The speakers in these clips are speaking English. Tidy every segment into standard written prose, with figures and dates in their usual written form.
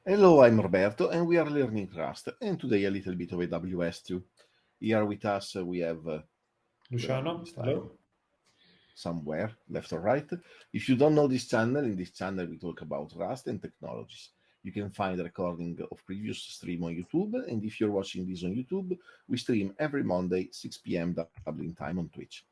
Hello, I'm Roberto, and we are learning Rust, and today a little bit of AWS too. Here with us, we have, where are you Luciano, this time? hello. Somewhere, left or right. If you don't know this channel, in this channel we talk about Rust and technologies. You can find a recording of previous stream on YouTube, and if you're watching this on YouTube, we stream every Monday, 6 p.m. Dublin time on Twitch.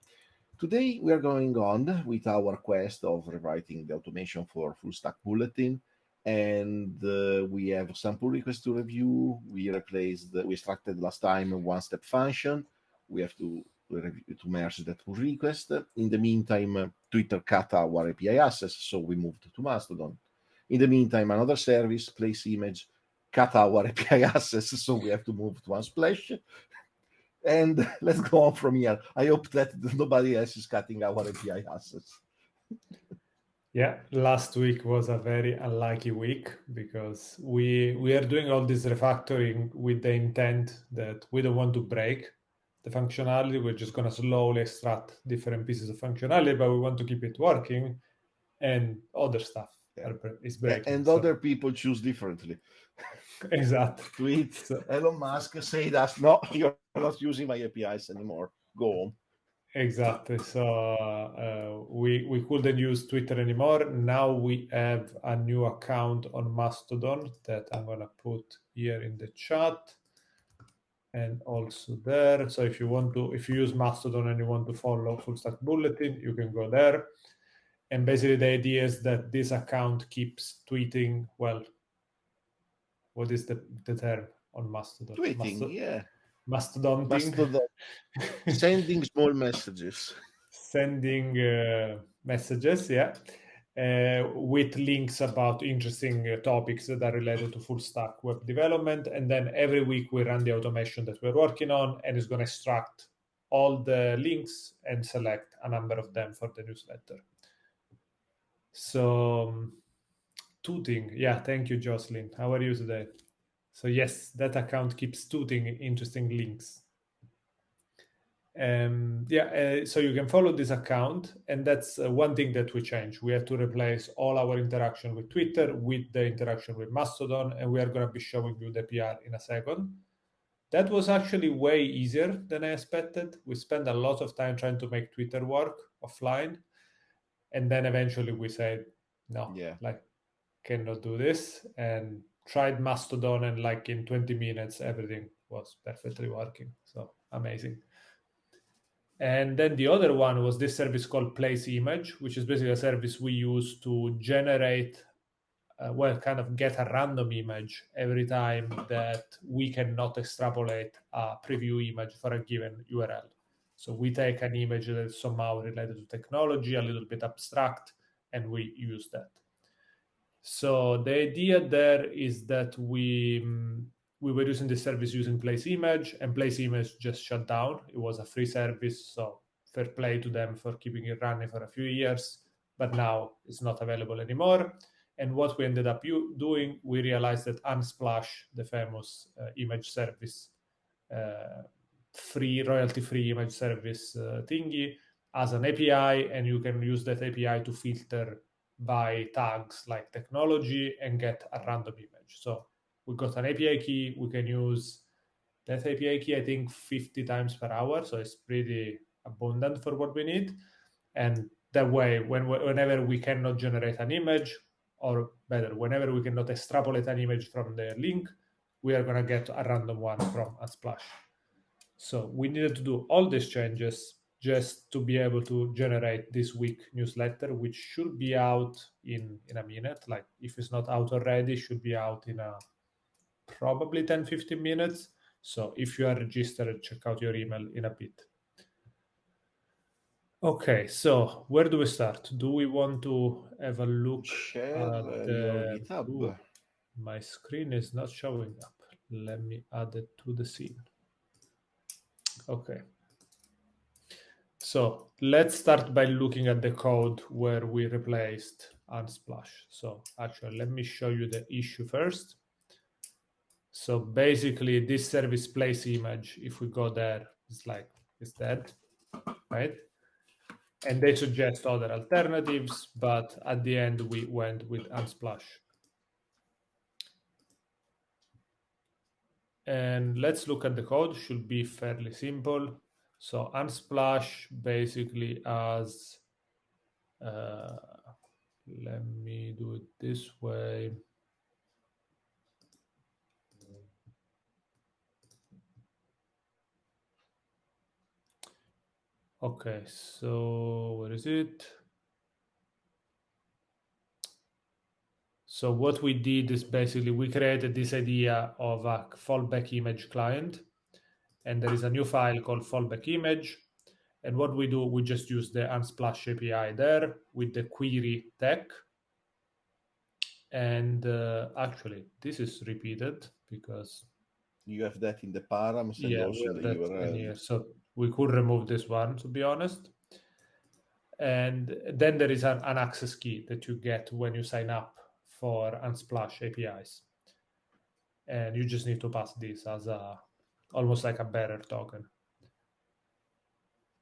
Today we are going on with our quest of rewriting the automation for full stack bulletin, and we have some pull requests to review. We extracted last time a one-step function. We have to merge that pull request. In the meantime, Twitter cut our API access, so we moved to Mastodon. In the meantime, another service, Place Image, cut our API access, so we have to move to Unsplash. And let's go on from here. I hope that nobody else is cutting our API access. Yeah, last week was a very unlucky week because we are doing all this refactoring with the intent that we don't want to break the functionality. We're just going to slowly extract different pieces of functionality, but we want to keep it working, and other stuff Yeah. is Yeah, breaking. and So other people choose differently. exactly. Tweet So Elon Musk say that no, you're not using my APIs anymore. Go on. exactly. So we couldn't use Twitter anymore. Now we have a new account on Mastodon that I'm gonna put here in the chat and also there. So if you use Mastodon and you want to follow Full Stack Bulletin, you can go there. And basically the idea is that this account keeps tweeting. Well, what is the term on Mastodon? Tweeting, yeah. Mastodonting. Mastodon. Sending small messages. Sending messages, yeah, with links about interesting topics that are related to full stack web development. And then every week we run the automation that we're working on, and it's going to extract all the links and select a number of them for the newsletter. So, tooting, yeah, thank you, Jocelyn. How are you today? So yes, that account keeps tooting interesting links. So you can follow this account, and that's one thing that we change. We have to replace all our interaction with Twitter with the interaction with Mastodon, and we are going to be showing you the PR in a second. That was actually way easier than I expected. We spent a lot of time trying to make Twitter work offline, and then eventually we said, no, Yeah. like, cannot do this, and tried Mastodon, and like in 20 minutes, everything was perfectly working. So amazing. And then the other one was this service called Place Image, which is basically a service we use to generate, kind of get a random image every time that we cannot extrapolate a preview image for a given URL. So we take an image that is somehow related to technology, a little bit abstract, and we use that. So the idea there is that we were using this service using Place Image, and Place Image just shut down. It was a free service, so fair play to them for keeping it running for a few years, but now it's not available anymore. And what we ended up doing, we realized that Unsplash, the famous image service, royalty-free image service thingy, has an API, and you can use that API to filter by tags like technology and get a random image. So we got an API key. We can use that API key, I think, 50 times per hour. So it's pretty abundant for what we need. And that way, whenever we cannot generate an image, or better, whenever we cannot extrapolate an image from the link, we are going to get a random one from Unsplash. So we needed to do all these changes just to be able to generate this week newsletter, which should be out in a minute. Like if it's not out already, should be out in probably 10-15 minutes. So if you are registered, check out your email in a bit. Okay, so where do we start? Do we want to have a look Share at your GitHub. my screen is not showing up. Let me add it to the scene. Okay. So let's start by looking at the code where we replaced Unsplash. So actually, let me show you the issue first. So basically, this service Place Image, if we go there, it's dead, right? And they suggest other alternatives, but at the end, we went with Unsplash. And let's look at the code. Should be fairly simple. So Unsplash basically has, let me do it this way. Okay, so where is it? So what we did is basically we created this idea of a fallback image client, and there is a new file called fallback image. And what we do, we just use the Unsplash API there with the query tech. And actually, this is repeated because You have that in the params and yeah, also we in have the that in URL. here. So we could remove this one, to be honest. And then there is an access key that you get when you sign up for Unsplash APIs. And you just need to pass this as almost like a bearer token.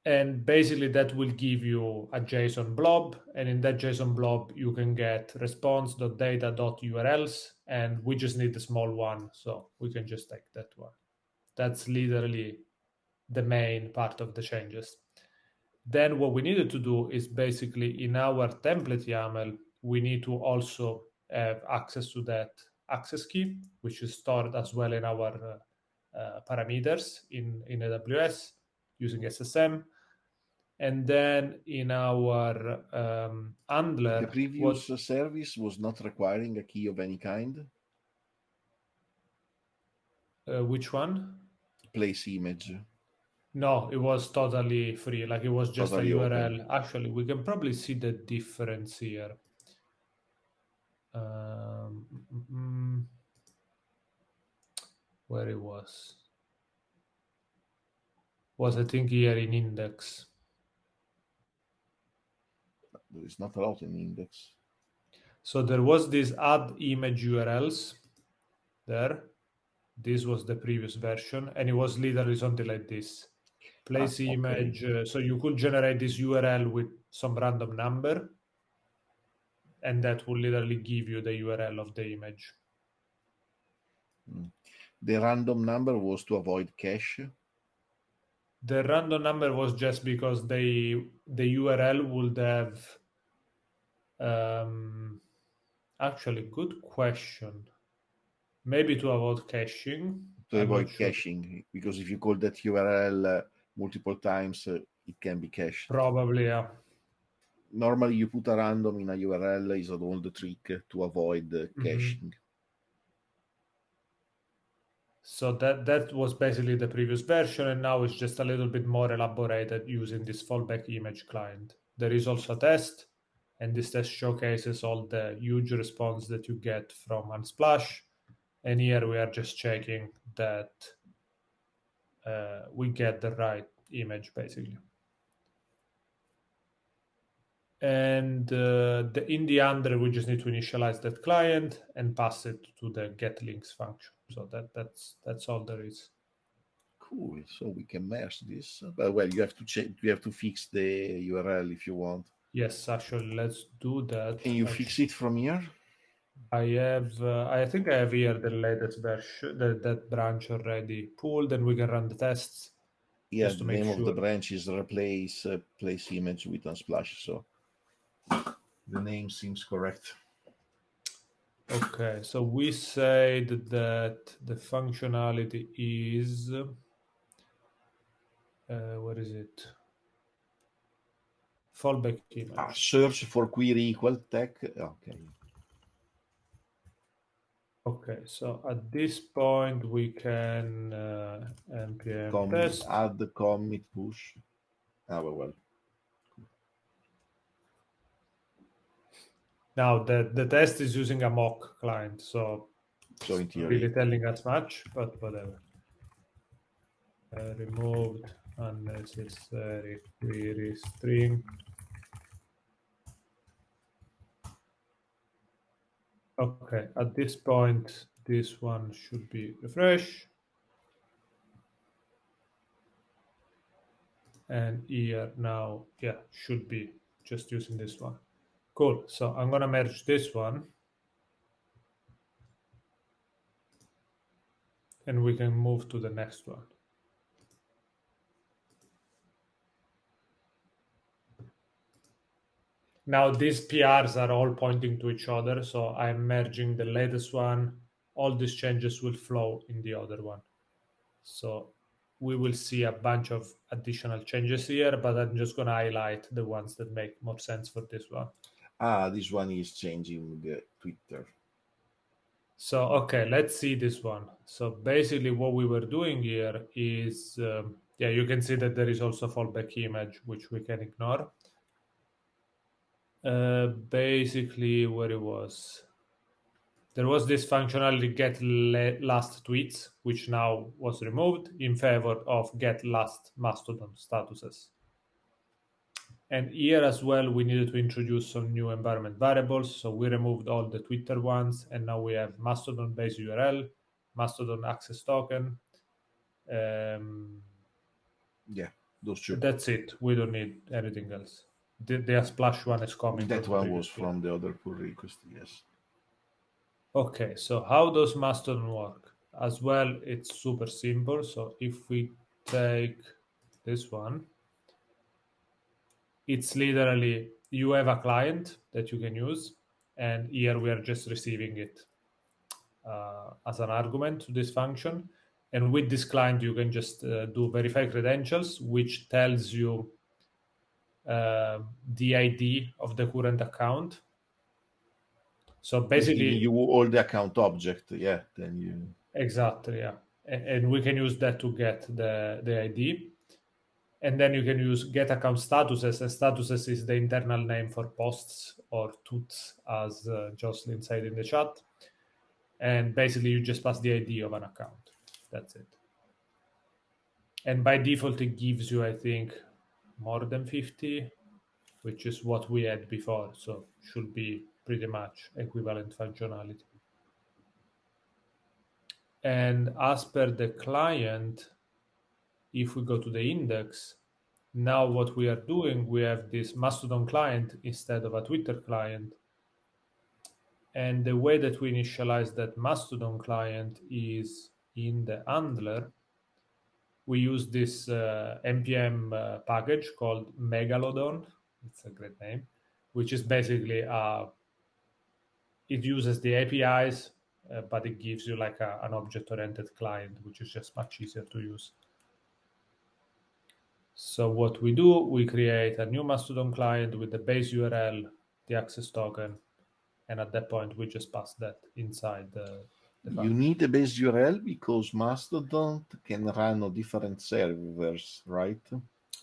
And basically that will give you a JSON blob. And in that JSON blob, you can get response.data.urls. And we just need the small one. So we can just take that one. That's literally the main part of the changes. Then what we needed to do is basically in our template YAML, we need to also have access to that access key, which is stored as well in our parameters in AWS using SSM. And then in our handler, The previous service was not requiring a key of any kind. Which one? Place image. No, it was totally free. Like it was just Totally a URL. open. Actually, we can probably see the difference here. Where it was I think here in index. There is not a lot in index. So there was this add image URLs there. This was the previous version, and it was literally something like this. Place image. So you could generate this URL with some random number, and that will literally give you the URL of the image. The random number was to avoid cache. The random number was just because the URL would have. Actually, good question. Maybe to avoid caching. To avoid caching, because if you call that URL multiple times, it can be cached. Probably, yeah. Normally, you put a random in a URL is an old trick to avoid caching. So that was basically the previous version, and now it's just a little bit more elaborated using this fallback image client. There is also a test, and this test showcases all the huge response that you get from Unsplash. And here we are just checking that we get the right image, basically. And in the under, we just need to initialize that client and pass it to the get links function. So that's all there is. Cool. So we can merge this. But well, you have to check. You have to fix the URL if you want. Yes, actually, let's do that. Can you fix it from here? I have. I think I have here the latest version, that branch already pulled, and we can run the tests. Yeah, just to the make name sure. of the branch is replace place image with Unsplash. So the name seems correct. Okay, so we said that the functionality is what is it? Fallback image. Search for query equal tech. Okay. Okay, so at this point we can npm Commit, test. add commit push. Well. Now the test is using a mock client, so in theory, really telling us much, but whatever. Removed unnecessary query string. Okay, at this point, this one should be refresh. And here now, yeah, should be just using this one. Cool, so I'm gonna merge this one. and we can move to the next one. Now these PRs are all pointing to each other, so I'm merging the latest one. All these changes will flow in the other one. So we will see a bunch of additional changes here, but I'm just going to highlight the ones that make more sense for this one. This one is changing the Twitter. So, okay, let's see this one. So basically what we were doing here is, yeah, you can see that there is also fallback image, which we can ignore. Basically where it was, there was this functionality get last tweets, which now was removed in favor of get last Mastodon statuses. And here as well, we needed to introduce some new environment variables. So we removed all the Twitter ones, and now we have Mastodon base URL, Mastodon access token. Yeah, those two. That's it. We don't need anything else. The splash one is coming. That from one was from the other pull request, yes. Okay, so how does Mastodon work? As well, it's super simple. So if we take this one, it's literally you have a client that you can use, and here we are just receiving it as an argument to this function. And with this client, you can just do verify credentials, which tells you the ID of the current account. So basically, you all the account object, yeah. Then you exactly, yeah, and we can use that to get the ID. And then you can use get account statuses, and statuses is the internal name for posts or tweets, as Jocelyn said in the chat. And basically, you just pass the ID of an account. That's it. And by default, it gives you, I think, more than 50, which is what we had before. So should be pretty much equivalent functionality. And as per the client, if we go to the index, now what we are doing, we have this Mastodon client instead of a Twitter client. And the way that we initialize that Mastodon client is in the handler. We use this npm package called Megalodon. It's a great name, which is basically it uses the APIs, but it gives you like an object-oriented client, which is just much easier to use. So what we do, we create a new Mastodon client with the base URL, the access token, and at that point, we just pass that inside the you need a base URL because Mastodon can run on different servers, right?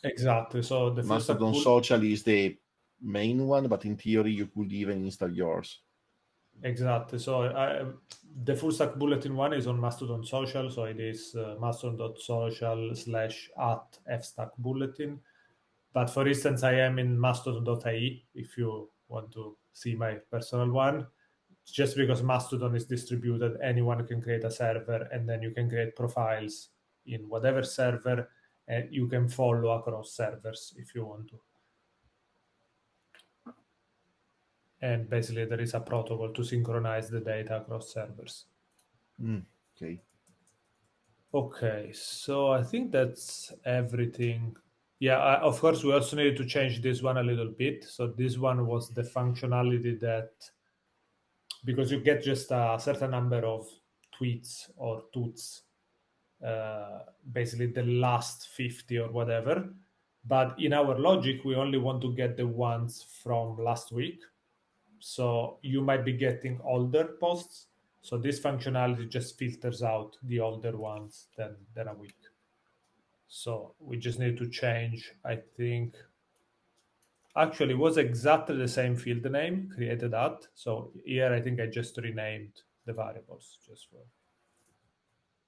Exactly. So the Mastodon Social is the main one, but in theory, you could even install yours. Exactly. So the full stack bulletin one is on Mastodon Social. So it is mastodon.social/@fstackbulletin. But for instance, I am in mastodon.ie if you want to see my personal one. Just because Mastodon is distributed, anyone can create a server, and then you can create profiles in whatever server, and you can follow across servers if you want to. And basically, there is a protocol to synchronize the data across servers. Okay. Okay, so I think that's everything. Yeah, of course, we also needed to change this one a little bit. So this one was the functionality that, because you get just a certain number of tweets or toots, basically the last 50 or whatever. But in our logic, we only want to get the ones from last week. So you might be getting older posts. So this functionality just filters out the older ones than a week. So we just need to change, I think, actually it was exactly the same field name created at. So here I think I just renamed the variables just for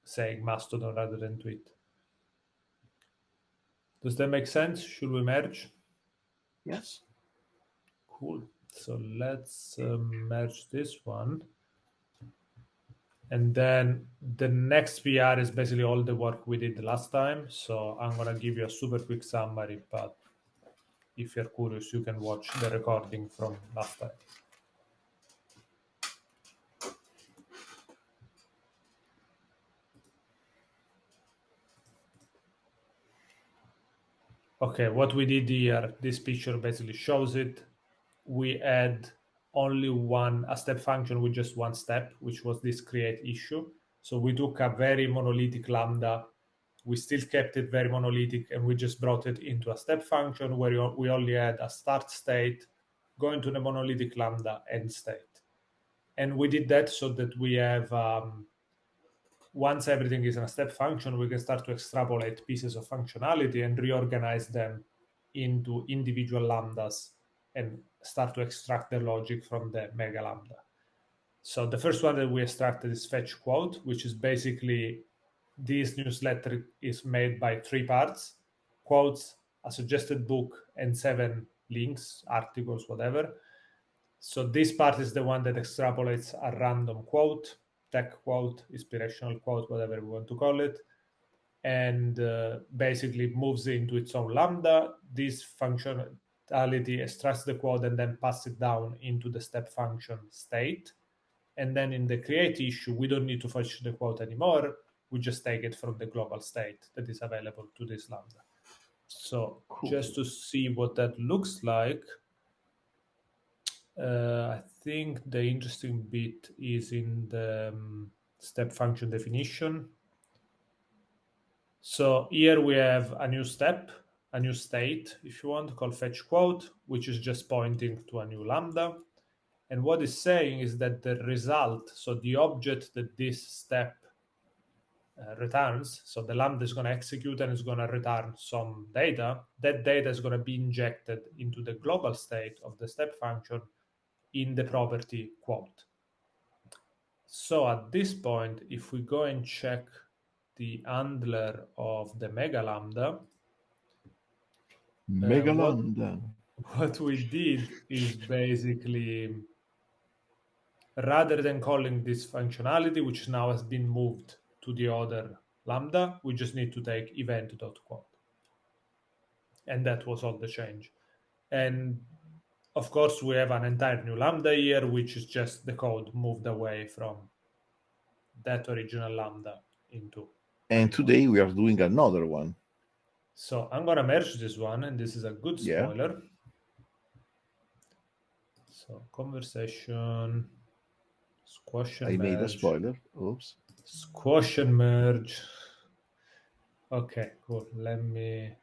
saying Mastodon rather than tweet. Does that make sense? Should we merge? Yes. Cool. So let's merge this one. And then the next PR is basically all the work we did last time. So I'm going to give you a super quick summary, but if you're curious, you can watch the recording from last time. Okay, what we did here, this picture basically shows it. We add only a step function with just one step, which was this create issue. So we took a very monolithic lambda. We still kept it very monolithic, and we just brought it into a step function where we only had a start state, going to the monolithic lambda, end state. And we did that so that we have, once everything is in a step function, we can start to extrapolate pieces of functionality and reorganize them into individual lambdas and start to extract the logic from the mega lambda. So the first one that we extracted is fetch quote, which is basically this newsletter is made by 3 parts: quotes, a suggested book, and 7 links, articles, whatever. So this part is the one that extrapolates a random quote, tech quote, inspirational quote, whatever we want to call it, and basically moves it into its own lambda. This functionality extracts the quote and then passes it down into the step function state. And then in the create issue, we don't need to fetch the quote anymore. We just take it from the global state that is available to this lambda. So Cool. just to see what that looks like, I think the interesting bit is in the step function definition. So here we have a new step, a new state, if you want, called fetch quote, which is just pointing to a new lambda. And what it's saying is that the result, so the object that this step returns, so the lambda is going to execute and is going to return some data. That data is going to be injected into the global state of the step function in the property quote. So at this point, if we go and check the handler of the mega lambda, Lambda. What we did is basically, rather than calling this functionality, which now has been moved to the other lambda, we just need to take event.quote. And that was all the change. And of course, we have an entire new lambda here, which is just the code moved away from that original lambda into. And today we are doing another one. So I'm going to merge this one, and this is a good spoiler. Yeah. So conversation, squash and merge. I made a spoiler. Oops. Squash and merge. Okay, cool. Let me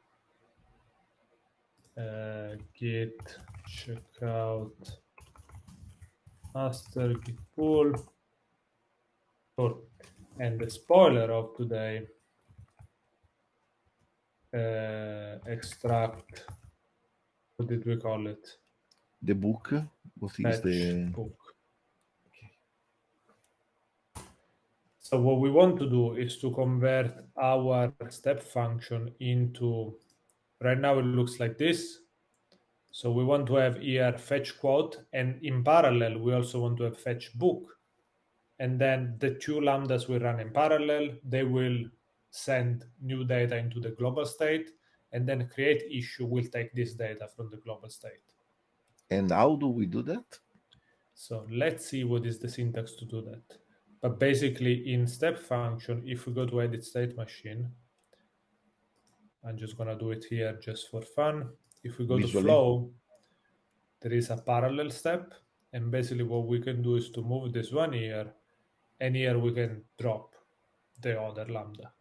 git checkout master git pull. Cool. And the spoiler of today, extract, what did we call it? The book. What is the book? Okay. So what we want to do is to convert our step function into, right now it looks like this. So we want to have here fetch quote, and in parallel, we also want to have fetch book. And then the 2 lambdas will run in parallel. They will send new data into the global state, and then create issue will take this data from the global state. And how do we do that? So let's see what is the syntax to do that. But basically in step function, if we go to edit state machine, I'm just going to do it here just for fun. If we go to flow, there is a parallel step. And basically what we can do is to move this one here, and here we can drop the other lambda.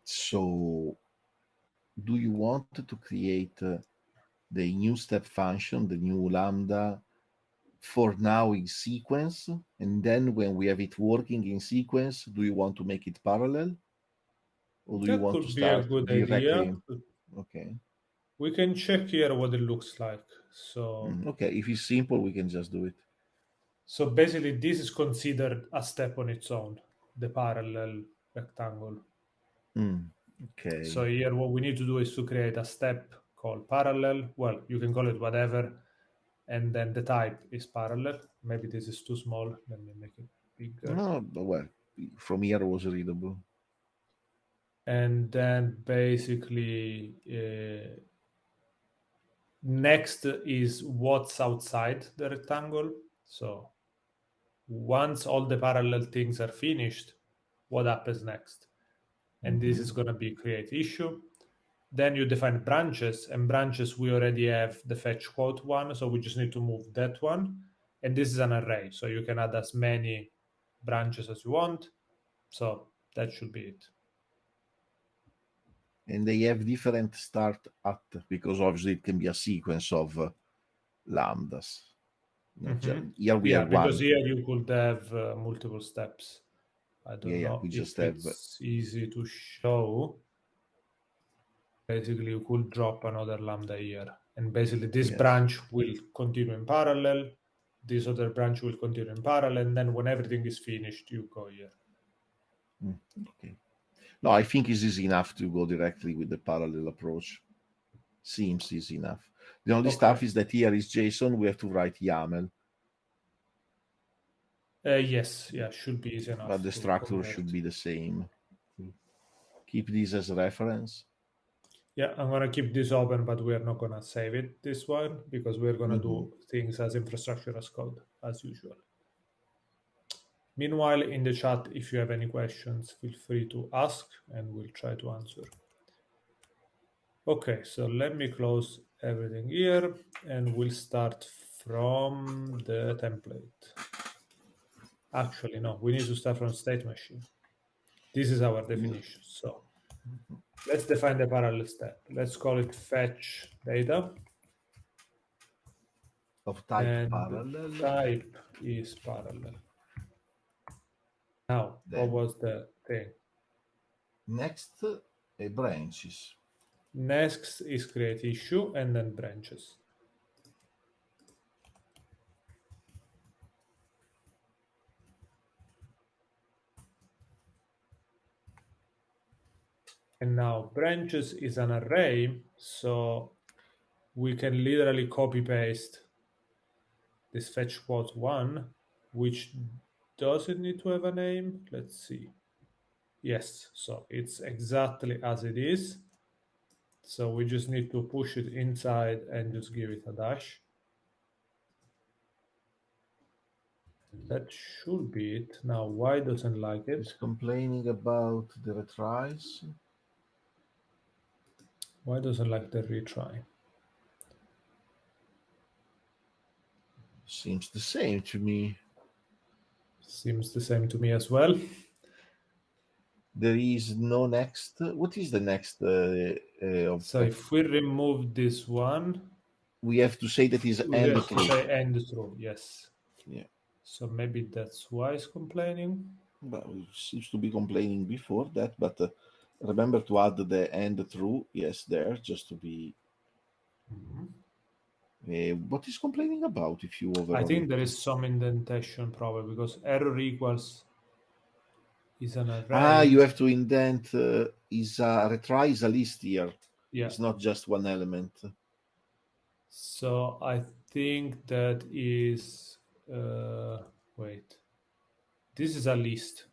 So do you want to create the new step function, the new lambda, for now in sequence, and then when we have it working in sequence, do you want to make it parallel, or do you want to start directly? Okay, we can check here what it looks like. So okay, if it's simple, we can just do it. So basically this is considered a step on its own, the parallel rectangle. Okay, so here what we need to do is to create a step called parallel. Well, you can call it whatever, and then the type is parallel. Maybe this is too small. Let me make it bigger. No, well, from here it was readable. And then basically next is what's outside the rectangle. So once all the parallel things are finished, what happens next? and this is going to be create issue. Then you define branches, and branches we already have the fetch quote one, so we just need to move that one. And this is an array, so you can add as many branches as you want. So that should be it. And they have different start at, because obviously it can be a sequence of lambdas. Here we have because one. here you could have multiple steps. I don't know we if just it's easy to show. Basically, you could drop another lambda here, and basically this branch will continue in parallel. This other branch will continue in parallel, and then when everything is finished, you go here. Okay. No, I think it's easy enough to go directly with the parallel approach. Seems easy enough. The only stuff is that here is JSON. We have to write YAML. Yes, yeah, should be easy enough. But the structure should be the same. Keep this as a reference. Yeah, I'm going to keep this open, but we are not going to save it, this one, because we're going to do things as infrastructure as code, as usual. Meanwhile, in the chat, if you have any questions, feel free to ask, and we'll try to answer. Okay, so let me close everything here, and we'll start from the template. Actually, no, we need to start from state machine. This is our definition. So let's define the parallel step. Let's call it fetch data. Of type and parallel. Type is parallel. Now, what was the thing? Next, branches. Next is create issue and then branches. And now branches is an array, so we can literally copy paste this fetch quote one, which doesn't need to have a name. Let's see. Yes, so it's exactly as it is. So we just need to push it inside and just give it a dash. That should be it. Now, why doesn't like it? It's complaining about the retries. Why doesn't like the retry? Seems the same to me. Seems the same to me as well. There is no next. What is the next? So if we remove this one, we have to say that is end true. Say end true, yes. Yeah. So maybe that's why it's complaining. But it seems to be complaining before that, but remember to add the end true, yes, there, just to be. What is complaining about if you override? I think there is some indentation probably because error equals is an array. You have to indent is a retry is a list here. Yeah. It's not just one element. So I think that is wait. This is a list.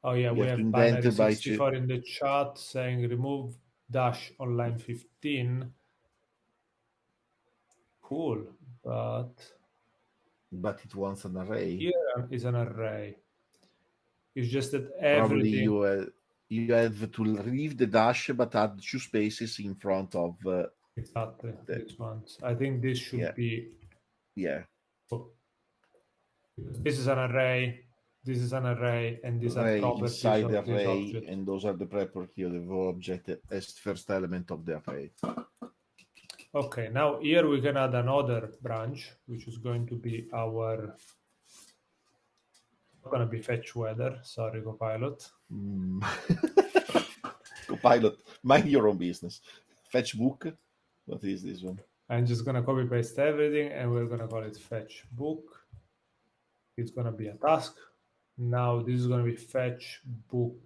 Oh yeah, we have binary 64 in the chat saying remove dash on line 15. Cool, but it wants an array. Here is an array. It's just that probably everything. you have to leave the dash but add 2 spaces in front of exactly these ones. I think this should be. Yeah. Oh. This is an array. This is an array, and these are properties inside the of array, this object. and those are the properties of the object as first element of the array. Okay, now here we can add another branch, which is going to be our. Not going to be fetch weather. Sorry, Copilot. Copilot, mind your own business. Fetch book. What is this one? I'm just going to copy paste everything, and we're going to call it fetch book. It's going to be a task. Now this is going to be fetch book.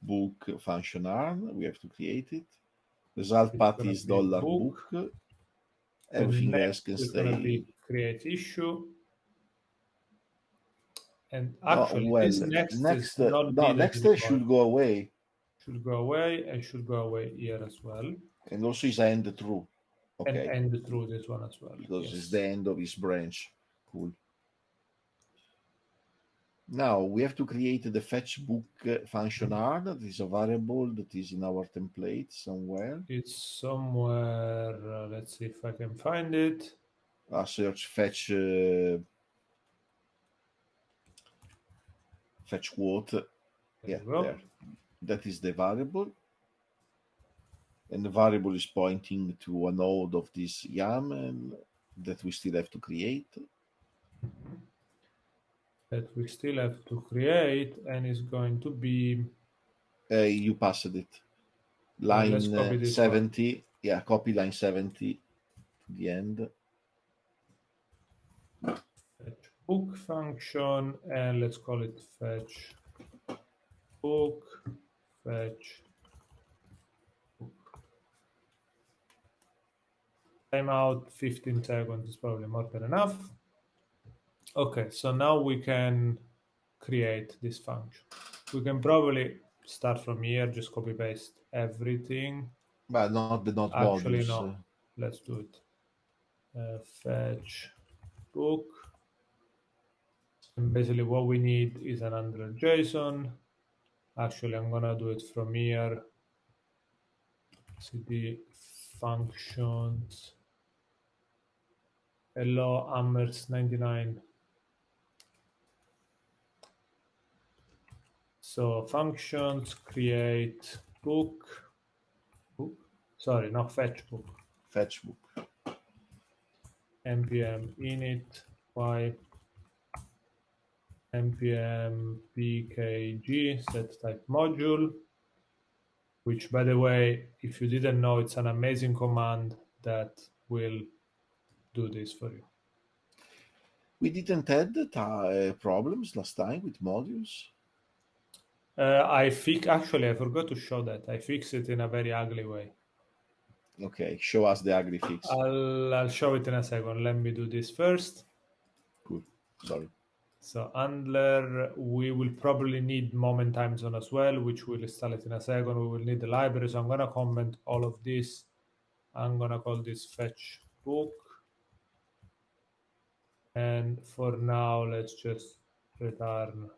Book function arm. We have to create it. Result path is $book. Everything else can stay. Going to be create issue. And actually, this next should go away. Should go away and should go away here as well. And also is end true. Okay. And end true this one as well. Because it's the end of his branch. Cool. Now we have to create the fetch book function R. That is a variable that is in our template somewhere. It's somewhere. Let's see if I can find it. Search fetch fetch quote. Yeah, there. That is the variable. And the variable is pointing to a node of this YAML that we still have to create. That we still have to create, and it's going to be. You passed it. Line Let's copy this 70. One. Yeah, copy line 70 to the end. Fetch book function, and let's call it fetch book, fetch book. Timeout 15 seconds is probably more than enough. Okay, so now we can create this function. We can probably start from here, just copy paste everything. But not the not Actually, modules. no. Let's do it. Fetch book. And basically what we need is an Android JSON. Actually, I'm gonna do it from here. cd functions. Hello, Ammers99. So functions create book. Sorry, not fetch book. Fetch book. npm init y npm pkg set type module, which, by the way, if you didn't know, it's an amazing command that will do this for you. We didn't had problems last time with modules. Actually, I forgot to show that. I fixed it in a very ugly way. Okay, show us the ugly fix. I'll show it in a second. Let me do this first. Cool. Sorry. So handler, we will probably need moment time zone as well, which we'll install it in a second. We will need the library. So I'm going to comment all of this. I'm going to call this fetch book. And for now, let's just return.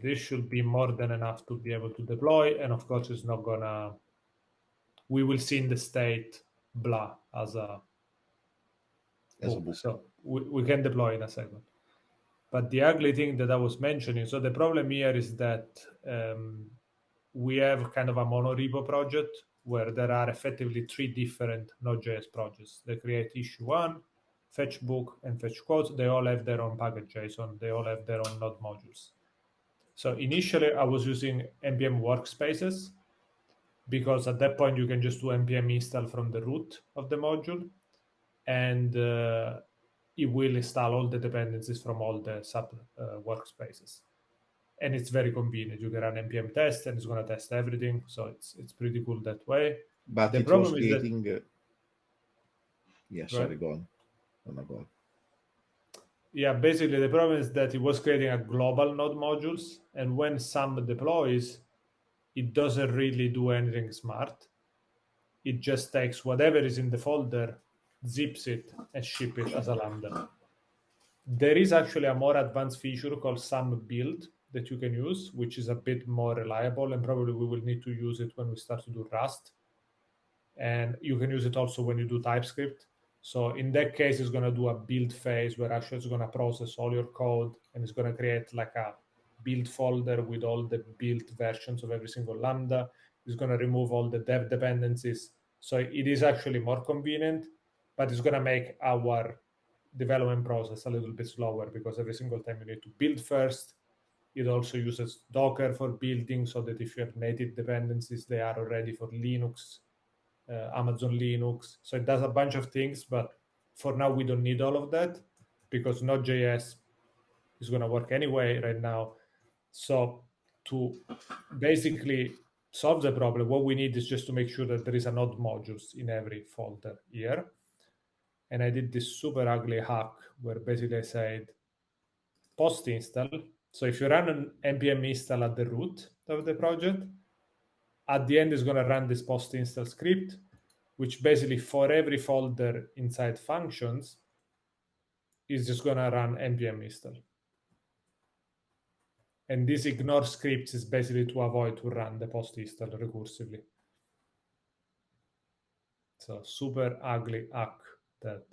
This should be more than enough to be able to deploy. And of course, it's not gonna, we will see in the state blah as a book. So we can deploy in a second. But the ugly thing that I was mentioning, so the problem here is that we have kind of a monorepo project where there are effectively 3 different Node.js projects. They create issue 1, fetch book, and fetch quotes. They all have their own package JSON. They all have their own node modules. So initially, I was using npm workspaces because at that point, you can just do npm install from the root of the module, and it will install all the dependencies from all the sub workspaces. And it's very convenient. You can run npm test, and it's going to test everything. So it's pretty cool that way. But the problem is creating... that... Yeah, sorry, go on. Go on. Yeah, basically the problem is that it was creating a global node modules, and when some deploys, it doesn't really do anything smart. It just takes whatever is in the folder, zips it, and ship it as a lambda. There is actually a more advanced feature called some build that you can use, which is a bit more reliable, and probably we will need to use it when we start to do Rust. And you can use it also when you do TypeScript. So in that case, it's going to do a build phase where actually it's going to process all your code, and it's going to create like a build folder with all the built versions of every single Lambda. It's going to remove all the dev dependencies. So it is actually more convenient, but it's going to make our development process a little bit slower because every single time you need to build first. It also uses Docker for building so that if you have native dependencies, they are already for Linux, Amazon Linux. So it does a bunch of things, but for now we don't need all of that because Node.js is going to work anyway right now. So to basically solve the problem, what we need is just to make sure that there is a node modules in every folder here. And I did this super ugly hack where basically I said post install. So if you run an npm install at the root of the project, at the end is going to run this post install script, which basically for every folder inside functions is just going to run npm install. And this ignore scripts is basically to avoid to run the post install recursively. So super ugly hack that.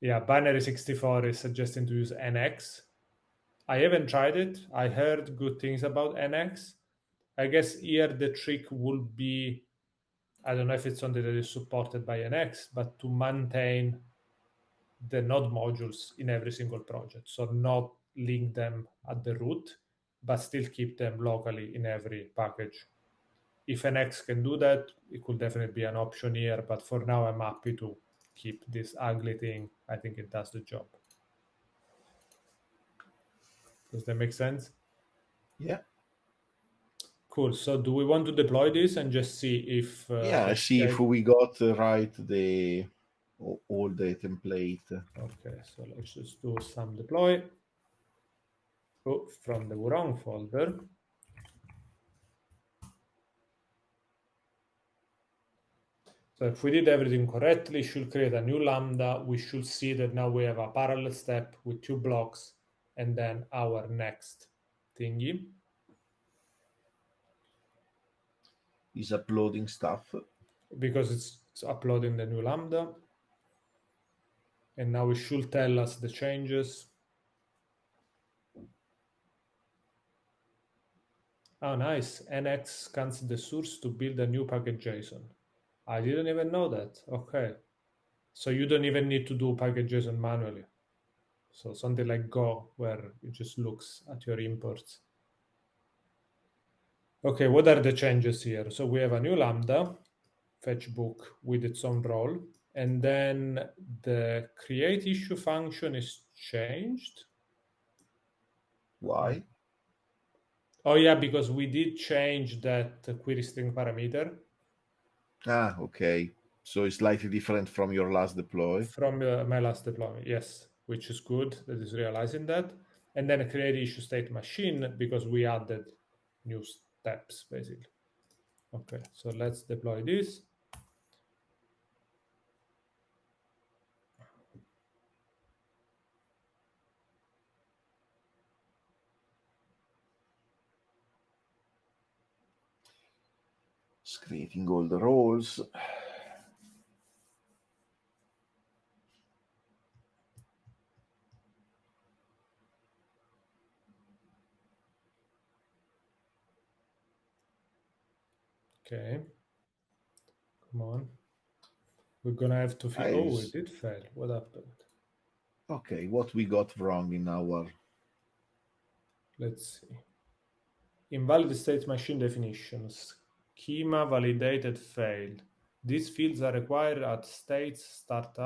Yeah, binary64 is suggesting to use NX. I haven't tried it. I heard good things about NX. I guess here the trick would be, I don't know if it's something that is supported by NX, but to maintain the node modules in every single project. So not link them at the root, but still keep them locally in every package. If NX can do that, it could definitely be an option here, but for now I'm happy to keep this ugly thing. I think it does the job. Does that make sense? Yeah. Cool. So do we want to deploy this and just see if Yeah, see if we got right all the template. Okay, so let's just do some deploy. Oh, from the wrong folder. So if we did everything correctly, should create a new lambda. We should see that now we have a parallel step with 2 blocks and then our next thingy. Is uploading stuff. Because it's uploading the new lambda. And now it should tell us the changes. Oh, nice. NX scans the source to build a new package JSON. I didn't even know that. Okay. So you don't even need to do package JSON manually. So something like Go, where it just looks at your imports. Okay, what are the changes here? So we have a new lambda, fetch book with its own role. And then the create issue function is changed. Why? Oh yeah, because we did change that query string parameter. Ah, okay. So it's slightly different from your last deploy. From my last deployment, yes, which is good that is realizing that. And then create issue state machine because we added new steps basically. Okay, so let's deploy this. It's creating all the roles. Okay, come on. We're gonna have to fix. Oh, it did fail. What happened? Okay, what we got wrong in our... Let's see. Invalid state machine definitions. Schema validated failed. These fields are required at states start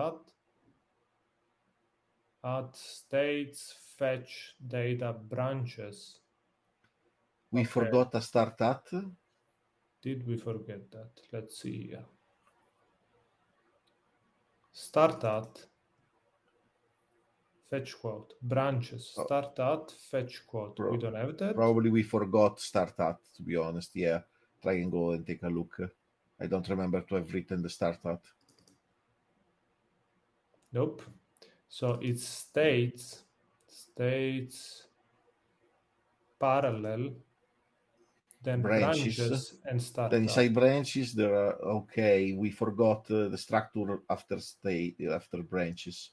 at states fetch data branches. We forgot a start at. Did we forget that? Let's see here. Start at fetch quote branches. Start at fetch quote. We don't have that. Probably we forgot start at, to be honest. Yeah, try and go and take a look. I don't remember to have written the start at. Nope. So it's states parallel, then branches and start. Then inside branches there are, okay, we forgot the structure after branches.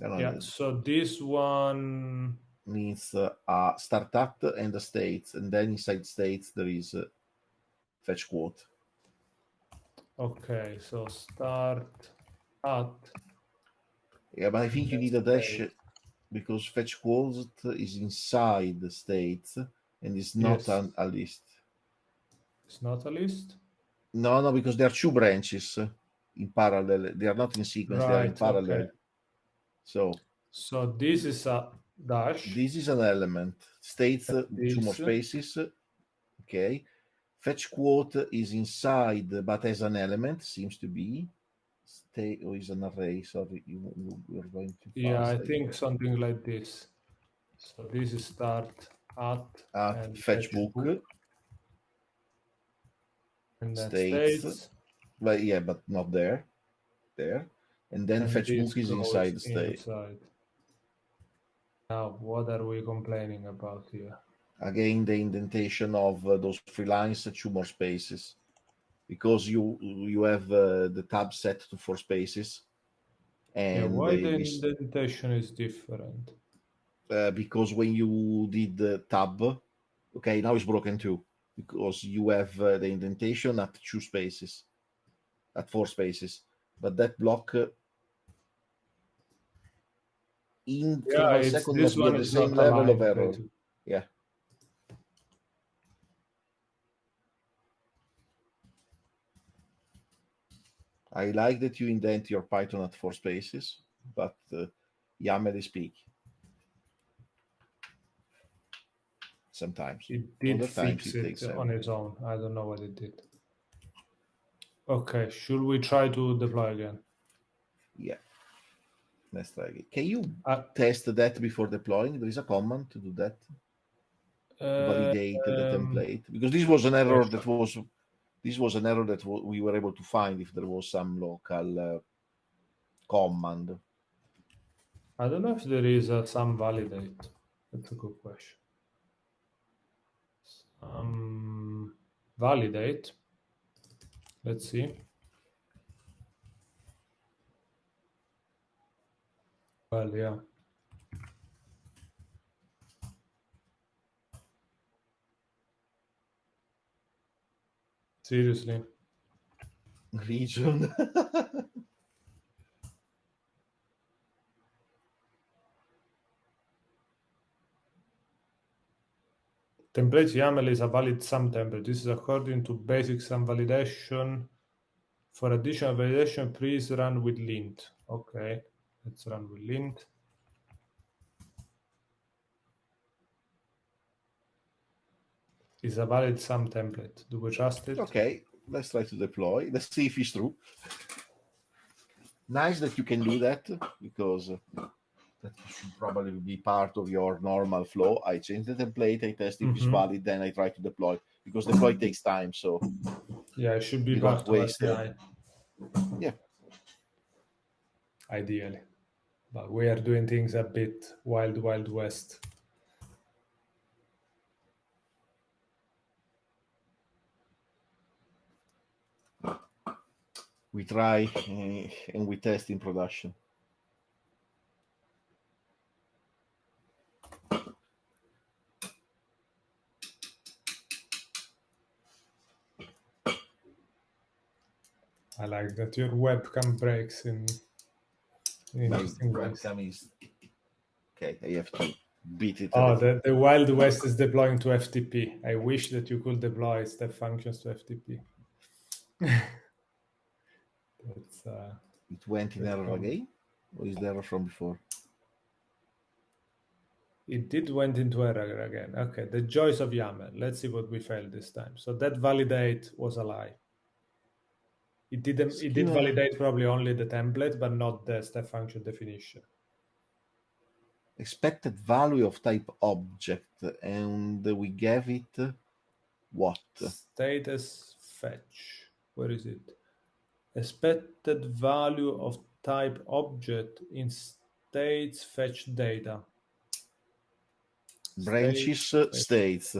Yeah, so this one means a start at and the states, and then inside states there is fetch quote. Okay, so start at. Yeah, but I think you need a dash because fetch quote is inside the states and it's not a list. It's not a list? No, because there are 2 branches in parallel. They are not in sequence, they are in parallel. Okay. So this is a dash. This is an element. States 2 more spaces. Okay. Fetch quote is inside, but as an element, seems to be. Or is an array. Sorry, we're going too fast. Yeah, I think something like this. So this is start at and fetch book. And then states. But yeah, but not there. There. and then fetch book is inside the state. Inside. Now, what are we complaining about here? Again, the indentation of those three lines, 2 more spaces, because you have the tab set to 4 spaces. And why the indentation is different? Because when you did the tab, okay, now it's broken too, because you have the indentation at 2 spaces, at 4 spaces, but that block from a second must be at the same level of error. Basically. Yeah. I like that you indent your Python at 4 spaces, but YAML is peak. Sometimes. It did fix it on its own. I don't know what it did. Okay, should we try to deploy again? Yeah. Let's try again. Can you test that before deploying? There is a command to do that. To validate the template. Because this was an error that was... This was an error that we were able to find if there was some local command. I don't know if there is some validate. That's a good question. Validate. Let's see. Well, yeah. Seriously. Region. Template YAML is a valid sum template. This is according to basic sum validation. For additional validation, please run with lint. Okay, let's run with lint. It's a valid sum template. Do we trust it? Okay, let's try to deploy. Let's see if it's true. Nice that you can do that, because that should probably be part of your normal flow. I change the template, I test if it's valid, then I try to deploy, because deploy takes time. So yeah, it should be part of API. Yeah. Ideally. But we are doing things a bit wild west. We try and we test in production. I like that your webcam breaks in interesting ways. Webcam is okay. I have to beat it. Oh, the Wild West is deploying to FTP. I wish that you could deploy step functions to FTP. It went in error again, or is the error from before? It did went into error again. Okay, the joys of YAML. Let's see what we failed this time. So that validate was a lie. It didn't. It did validate probably only the template, but not the step function definition. Expected value of type object, and we gave it what? Status fetch. Where is it? Expected value of type object in states fetch data. Branches states.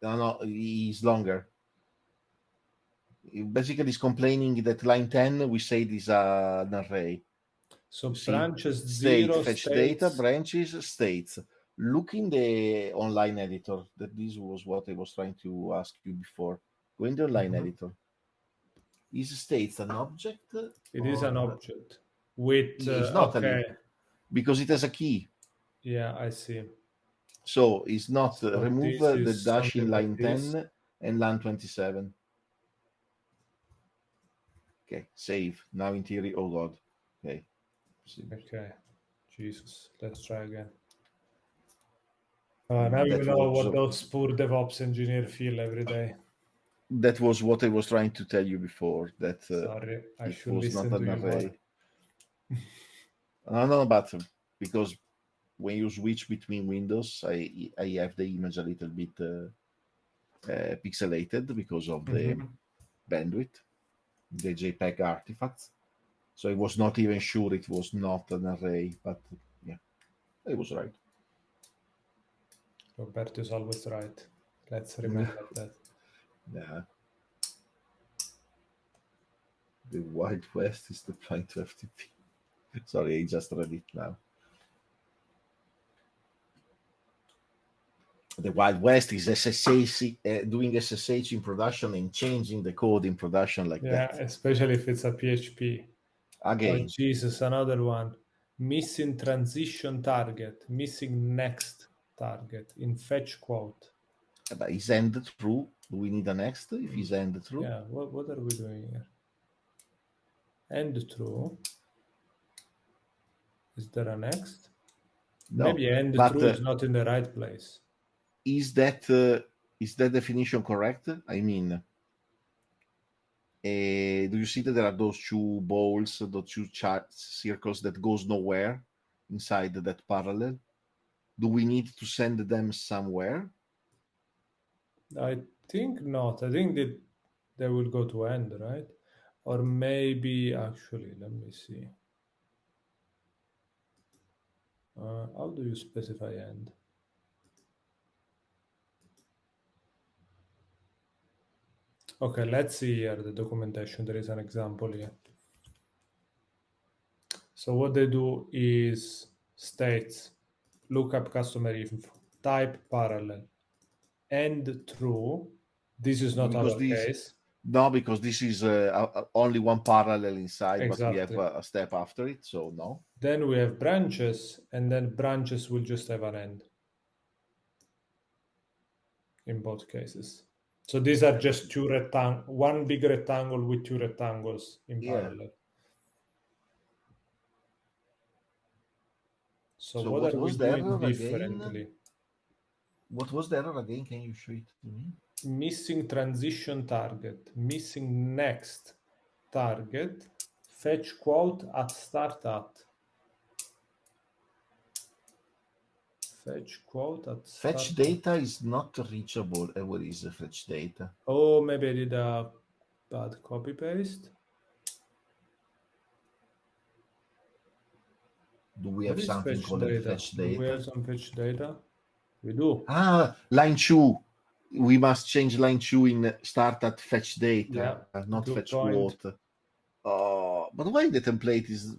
No, it's longer. Basically, it's complaining that line 10 we say is an array. So branches state 0 fetch states. data, branches states. Look in the online editor. That this was what I was trying to ask you before. Go in the online editor. Is states an object? It is an object with it's not because it has a key. Yeah, I see. So it's not remove the dash in line 10 and line 27. Okay, save. Now in theory, oh god. Okay. Okay. Jesus. Let's try again. Now you know what those poor DevOps engineers feel every day. That was what I was trying to tell you before. That sorry, I should was listen not to an you array. No, but because when you switch between windows, I have the image a little bit pixelated because of the bandwidth, the JPEG artifacts. So I was not even sure it was not an array, but yeah, I was right. Roberto is always right. Let's remember that. Yeah. The Wild West is the point to FTP. Sorry, I just read it now. The Wild West is SSH, doing SSH in production and changing the code in production like that. Yeah, especially if it's a PHP. Oh, Again, Jesus, another one. Missing transition target, missing next target in fetch quote. but is end true? Do we need a next if is end true? Yeah, what are we doing here? End true. Is there a next? No, Maybe end but true is not in the right place. is that definition correct? I mean, do you see that there are those two balls, those two circles that goes nowhere inside that parallel? Do we need to send them somewhere? I think not. I think that they will go to end, right? Or maybe actually, let me see. How do you specify end? Okay, let's see here the documentation. There is an example here. So what they do is states lookup customer info, type parallel, end true. This is not Because our this case. no, because this is only one parallel inside, but we have Exactly. a step after it, so no. Then we have branches, and then branches will just have an end in both cases. So these are just two one big rectangle with two rectangles in parallel. So what what are we was the doing error differently? again? What was the error again? Can you show it to me? Missing transition target, missing next target, fetch quote at start at. Fetch quote at start Fetch data is not reachable. What is the fetch data? Oh, maybe I did a bad copy paste. Do we What have is something fetch called data? fetch Do we have data? some fetch data? We do. Ah, line 2. We must change line 2 in start at fetch data, not good fetch point. quote. But why the template is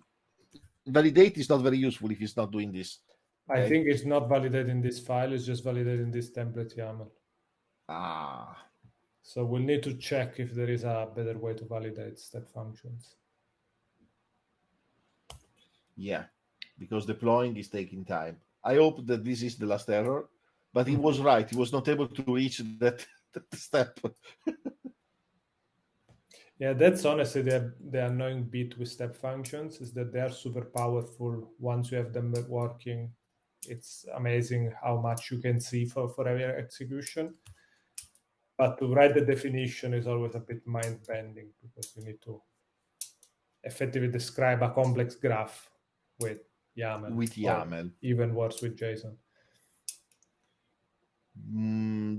validate is not very useful if it's not doing this. I Okay. think it's not validating this file, it's just validating this template YAML. Ah, So we'll need to check if there is a better way to validate step functions. yeah, because deploying is taking time. I hope that this is the last error, but he was right. He was not able to reach that step. Yeah, that's honestly the annoying bit with step functions is that they are super powerful once you have them working. It's amazing how much you can see for every execution. But to write the definition is always a bit mind-bending because you need to effectively describe a complex graph with YAML. With YAML. Even worse with JSON.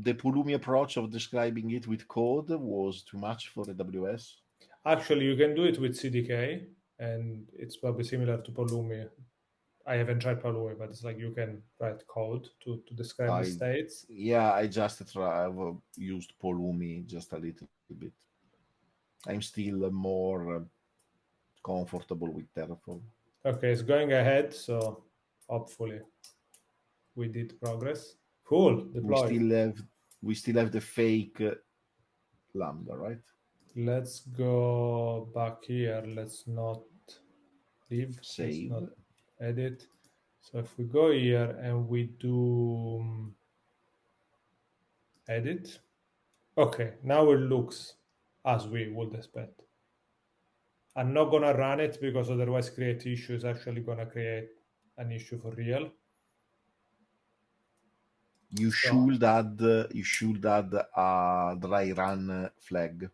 The Pulumi approach of describing it with code was too much for AWS. Actually, you can do it with CDK, and it's probably similar to Pulumi. I haven't tried Pulumi, but it's like you can write code to describe the states. Yeah, I just used Pulumi just a little bit. I'm still more comfortable with Terraform. Okay, it's going ahead, so hopefully we did progress. Cool, deployed. We still have the fake lambda, right? Let's go back here. Let's not leave. Save. Let's not edit. So if we go here and we do edit, okay, now it looks as we would expect. I'm not gonna run it because otherwise create issue is actually gonna create an issue for real. You should add a dry run flag.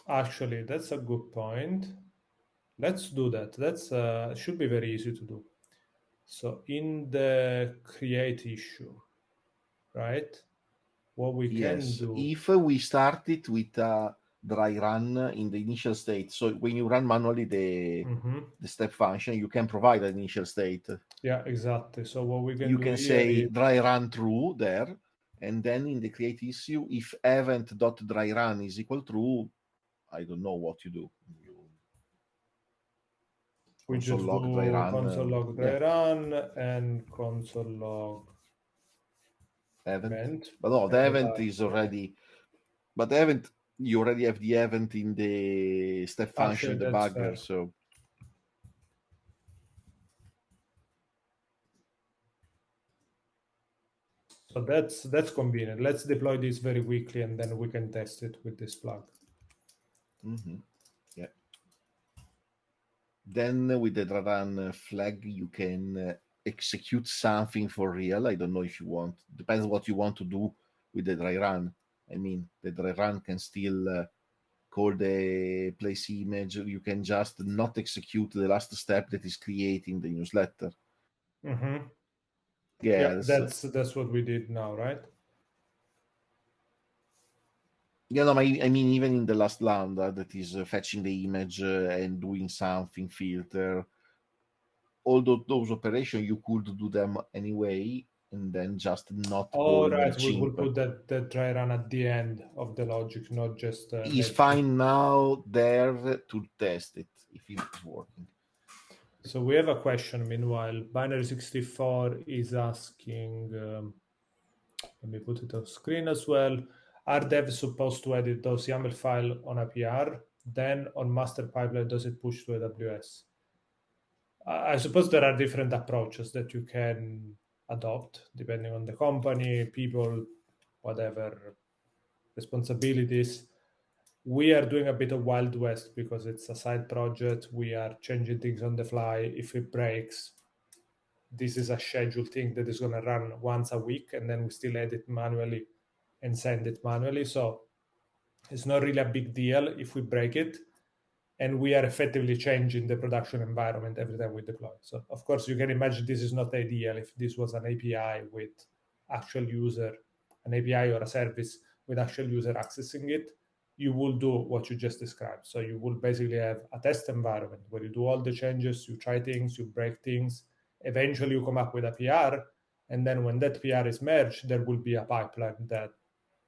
Actually, that's a good point. Let's do that. That's should be very easy to do. So in the create issue, right? What we can do. If we start it with a dry run in the initial state. So when you run manually the step function, you can provide an initial state. Yeah, exactly. So what we can you do can here say is dry run true there, and then in the create issue, if event.dry run is equal true, I don't know what you do. we Console just log do dry run, console log dry run and console log event. But no, the event is yeah. already. But the event, you already have the event in the step function Actually, that's debugger, fair. so. So that's convenient. Let's deploy this very quickly, and then we can test it with this plug. Yeah. Then with the dry run flag, you can execute something for real. I don't know if you want. Depends what you want to do with the dry run. I mean, the dry run can still call the place image. You can just not execute the last step that is creating the newsletter. Yeah, that's what we did now, right? Yeah, no, I mean, even in the last lambda that is fetching the image and doing something, filter, all those operations, you could do them anyway, and then just not call right, we will chimp. put that dry run at the end of the logic, not just. It's fine now there to test it if it's working. So we have a question. Meanwhile, Binary64 is asking. Let me put it on screen as well. Are devs supposed to edit those YAML file on a PR? Then on master pipeline, does it push to AWS? I suppose there are different approaches that you can adopt depending on the company, people, whatever responsibilities. We are doing a bit of Wild West because it's a side project. We are changing things on the fly. If it breaks, this is a scheduled thing that is going to run once a week, and then we still edit manually and send it manually. So it's not really a big deal if we break it. And we are effectively changing the production environment every time we deploy. So of course you can imagine this is not ideal if this was an API with actual user, an API or a service with actual user accessing it, you will do what you just described. So you will basically have a test environment where you do all the changes, you try things, you break things, eventually you come up with a PR, and then when that PR is merged, there will be a pipeline that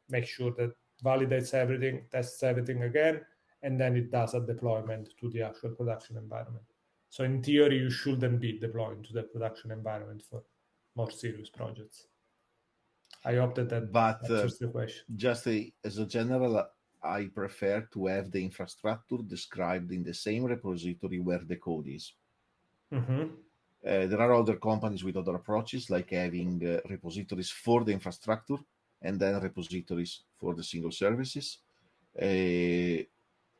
makes sure that validates everything, tests everything again, and then it does a deployment to the actual production environment. So in theory, you shouldn't be deploying to the production environment for more serious projects. I hope that answers the question. Just as a general, I prefer to have the infrastructure described in the same repository where the code is. There are other companies with other approaches, like having repositories for the infrastructure and then repositories for the single services.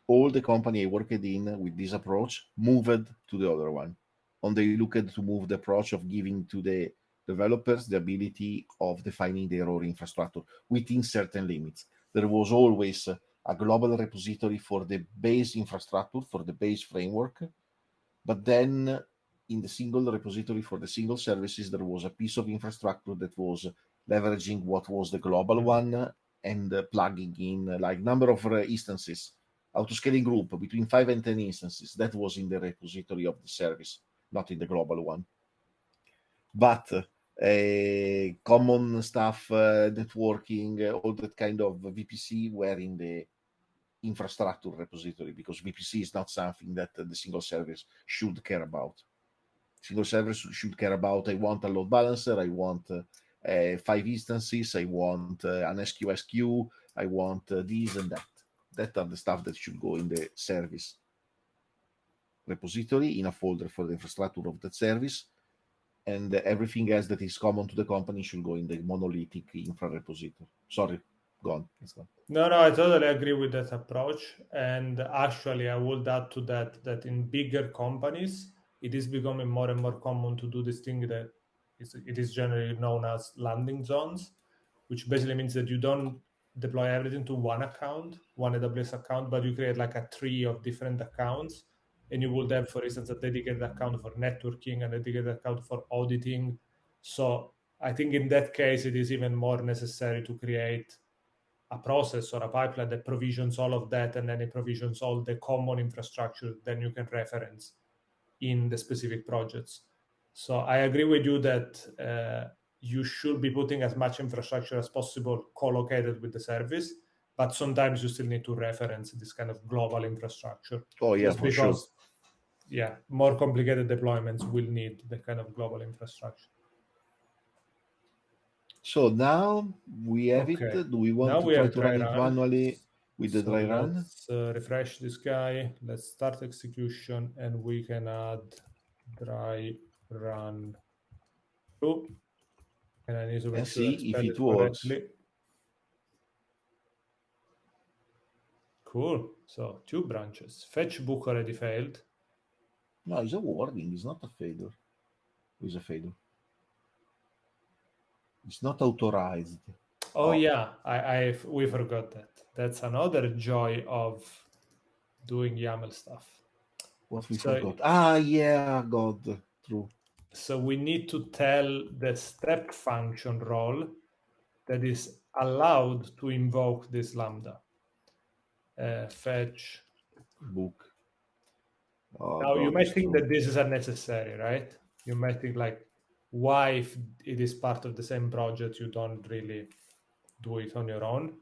All the company I worked in with this approach moved to the other one. And they looked to move the approach of giving to the developers the ability of defining their own infrastructure within certain limits. There was always a global repository for the base infrastructure, for the base framework, but then in the single repository for the single services, there was a piece of infrastructure that was leveraging what was the global one and plugging in like number of instances, autoscaling group between 5 and 10 instances. That was in the repository of the service, not in the global one. But common stuff, networking, all that kind of VPC were in the infrastructure repository, because VPC is not something that the single service should care about. Single service should care about, I want a load balancer, I want 5 instances, I want an SQS queue, I want this and that. That are the stuff that should go in the service repository in a folder for the infrastructure of that service, and everything else that is common to the company should go in the monolithic infra repository. Sorry, gone. It's gone. No, I totally agree with that approach. And actually, I would add to that in bigger companies, it is becoming more and more common to do this thing that it is generally known as landing zones, which basically means that you don't deploy everything to one account, one AWS account, but you create like a tree of different accounts. And you would have, for instance, a dedicated account for networking and a dedicated account for auditing. So I think in that case, it is even more necessary to create a process or a pipeline that provisions all of that, and then it provisions all the common infrastructure, then you can reference in the specific projects. So I agree with you that you should be putting as much infrastructure as possible co-located with the service, but sometimes you still need to reference this kind of global infrastructure. Oh yeah, just for sure. because, yeah, more complicated deployments will need the kind of global infrastructure. So now we have Okay. it. Do we want Now to we try have to dry run it run. manually with the So dry run? let's refresh this guy. Let's start execution, and we can add dry run 2. And I need to make And sure I see if spell it it works. correctly. Cool. So 2 branches. Fetch book already failed. No, it's a warning. It's not a failure. It's a failure. It's not authorized. Oh yeah, we forgot that. That's another joy of doing YAML stuff. What we So- forgot. Ah, yeah, God, true. So we need to tell the step function role that is allowed to invoke this lambda. Fetch. Book. Oh, Now you God, might it's think true. that this is unnecessary, right? You might think like, why, if it is part of the same project, you don't really do it on your own.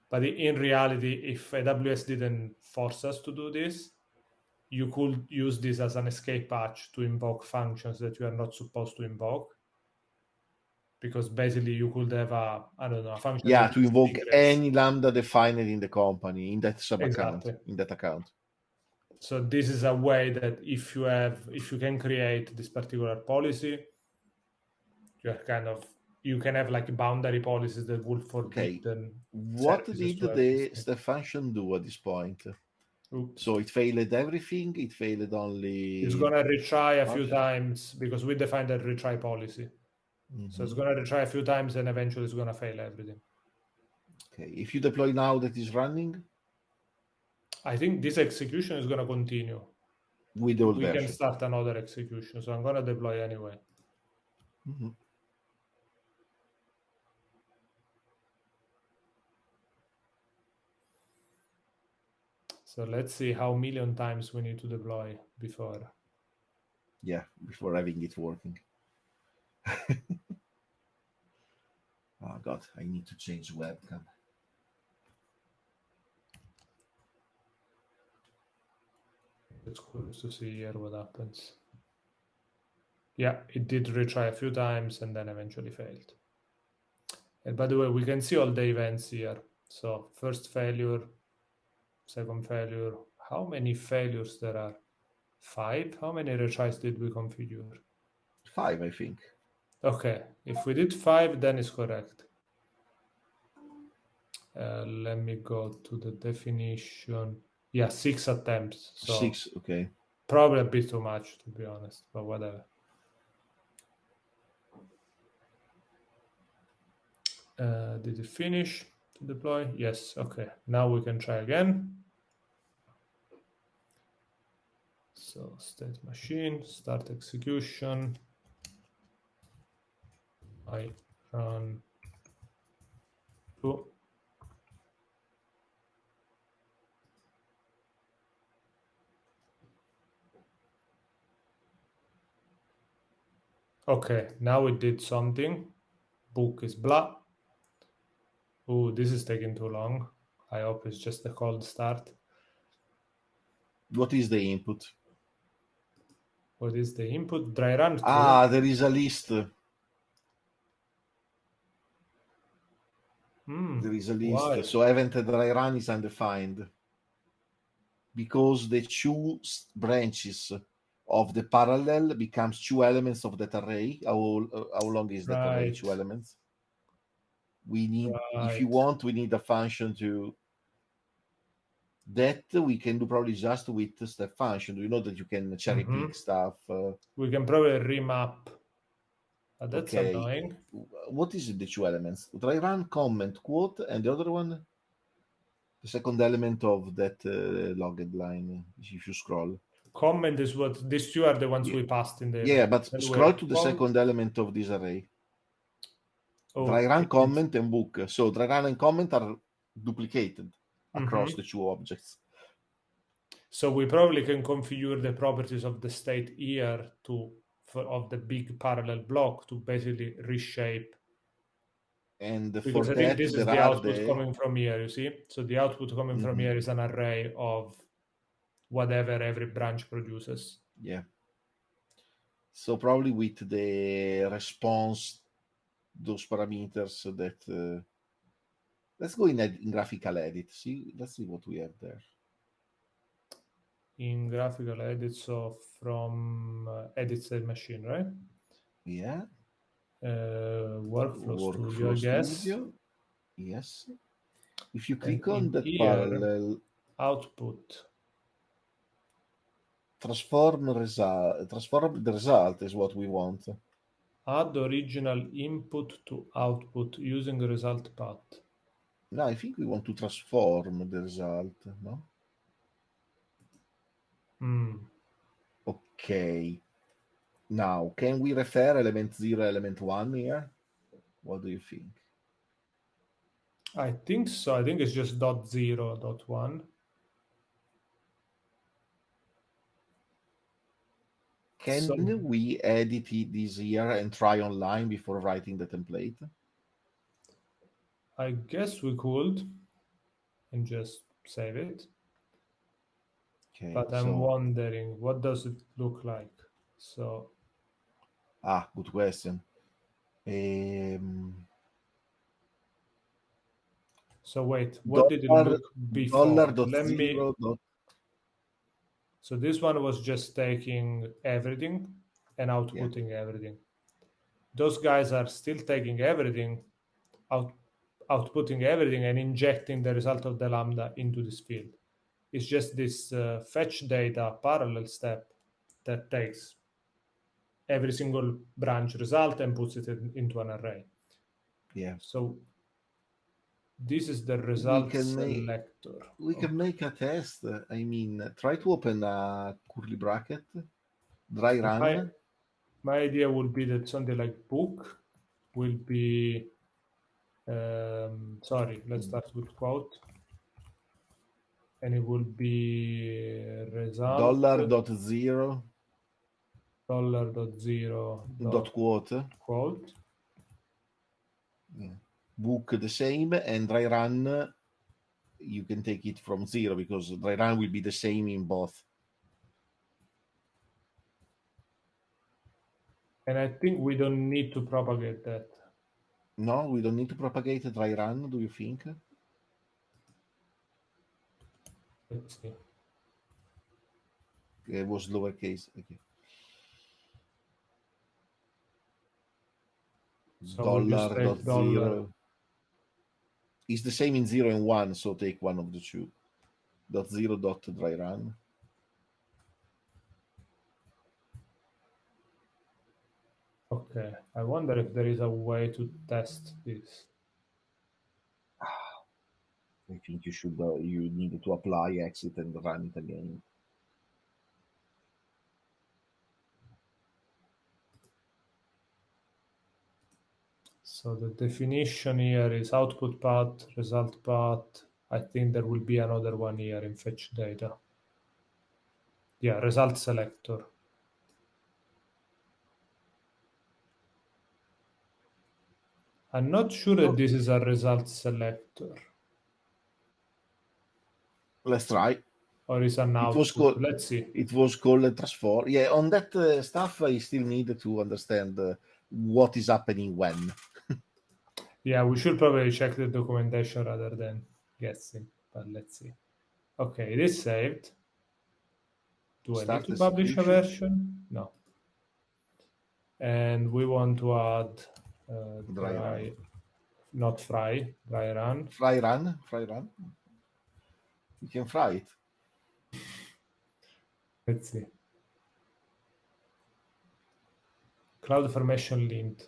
But in reality, if AWS didn't force us to do this, you could use this as an escape hatch to invoke functions that you are not supposed to invoke. Because basically you could have a function. Yeah, that to invoke secrets. any lambda defined in the company, in that sub account, Exactly. in that account. So this is a way that if you can create this particular policy, you can have like boundary policies that would forbid them. What did the step function do at this point? Oops. So it failed everything. It failed only. It's gonna retry a few times because we defined a retry policy. Mm-hmm. So it's gonna retry a few times and eventually it's gonna fail everything. Okay. If you deploy now that is running, I think this execution is gonna continue. With the old we version. Can start another execution. So I'm gonna deploy anyway. Mm-hmm. So let's see how million times we need to deploy before. Yeah, before having it working. Oh God, I need to change webcam. It's curious to see here what happens. Yeah, it did retry a few times and then eventually failed. And by the way, we can see all the events here. So first failure, second failure. How many failures there are? 5? How many retries did we configure? 5, I think. Okay, if we did 5, then it's correct. Let me go to the definition. Yeah, 6 attempts. So 6, okay. Probably a bit too much, to be honest, but whatever. Did it finish to deploy? Yes, okay. Now we can try again. So state machine, start execution. I run 2. Okay, now it did something. Book is blah. Oh, this is taking too long. I hope it's just a cold start. What is the input? What is the input? Dry run 2. Ah, there is a list. There is a list. Why? So event dry run is undefined because the 2 branches of the parallel becomes 2 elements of that array. How long is that array? 2 elements. We need, if you want, we need a function to that we can do probably just with the step function. Do you know that you can cherry pick stuff? We can probably remap. But that's annoying. What is it, the 2 elements? Dry run, comment, quote, and the other one? The second element of that logged line, if you scroll. Comment is what these 2 are the ones we passed in the but event. scroll to the second element of this array. Dry run Okay. comment and book. So dry run and comment are duplicated across Mhm. the two objects. So we probably can configure the properties of the state here of the big parallel block to basically reshape. And Because for I think that, this is there the are output coming from here, you see? So the output coming from here is an array of whatever every branch produces. Yeah. So probably with the response, those parameters that let's go in graphical edit. Let's see what we have there. In graphical edit, so from edit state machine, right? Yeah. Workflow Studio, I guess. Studio. Yes. If you And click on in that here, parallel, output. transform the result is what we want. Add original input to output using result path. No, I think we want to transform the result, no? Okay. Now, can we refer element 0, element 1 here? What do you think? I think so. I think it's just dot 0, dot 1. Can we edit this here and try online before writing the template? I guess we could and just save it. Okay, But I'm wondering, what does it look like? So good question. So wait, what did it look before? Let me. So this one was just taking everything and outputting everything. Those guys are still taking everything, outputting everything, and injecting the result of the lambda into this field. It's just this fetch data parallel step that takes every single branch result and puts it into an array. Yeah. So this is the result selector. We can make a test. I mean, try to open a curly bracket, dry run. My idea would be that something like book will be, sorry, let's start with quote. And it will be result $.0 dot quote. Yeah. Book the same, and dry run, you can take it from 0 because dry run will be the same in both. And I think we don't need to propagate that. No, we don't need to propagate a dry run, do you think? Let's see. It was lowercase. Okay. So we'll just take $. It's the same in 0 and 1, so take one of the two. .0 dry run. Okay, I wonder if there is a way to test this. I think you should. You need to apply exit and run it again. So the definition here is output path, result path. I think there will be another one here in fetch data. Yeah, result selector. I'm not sure that this is a result selector. Let's try. Or is an output. Let's see. It was called transform. Yeah, on that stuff, I still need to understand what is happening when. Yeah, we should probably check the documentation rather than guessing, but let's see. Okay, it is saved. Do I need to publish a version? No. And we want to add dry run. Not fry, dry run. Fry run. You can fry it. Let's see. CloudFormation lint.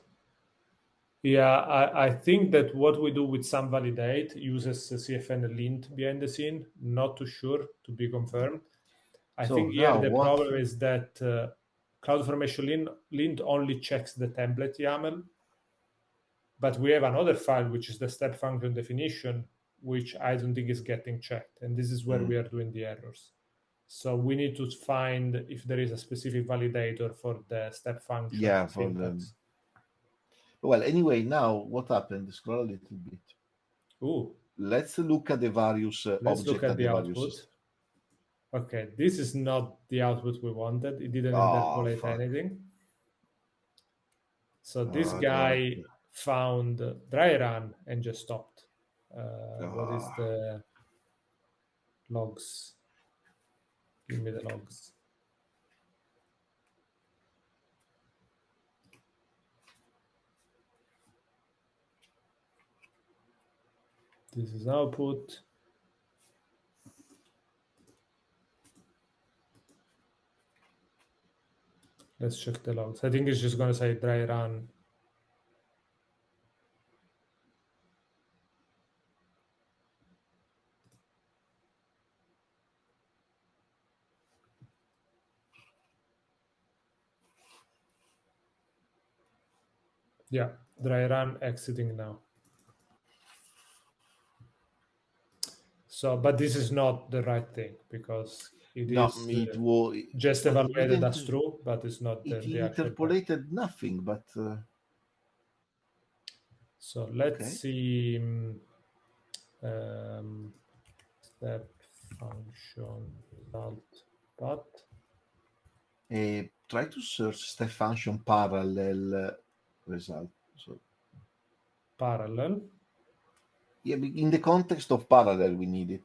Yeah, I think that what we do with some validate uses CFN lint behind the scene. Not too sure, to be confirmed. I think here the problem is that CloudFormation lint only checks the template YAML, But we have another file, which is the step function definition, which I don't think is getting checked. And this is where we are doing the errors. So we need to find if there is a specific validator for the step function. Yeah, for the... Well, anyway, now what happened? Scroll a little bit. Ooh. Let's look at the various Let's look at the output. various... Okay, this is not the output we wanted. It didn't interpolate anything. So this guy found dry run and just stopped. What is the logs? Give me the logs. This is output. Let's check the logs. I think it's just going to say dry run. Yeah, dry run exiting now. So, but this is not the right thing because it is just evaluated as true, but it's not the interpolated nothing, but... So let's see step function result path. Try to search step function parallel result. So, parallel? Yeah, in the context of parallel, we need it.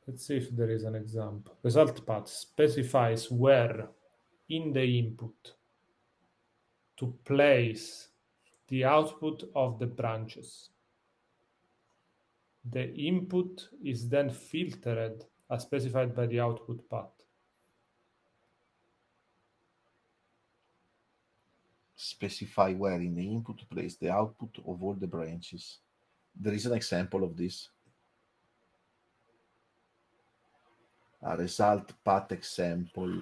Let's see if there is an example. Result path specifies where in the input to place the output of the branches. The input is then filtered as specified by the output path. Specify where in the input to place the output of all the branches. There is an example of this. A result path example.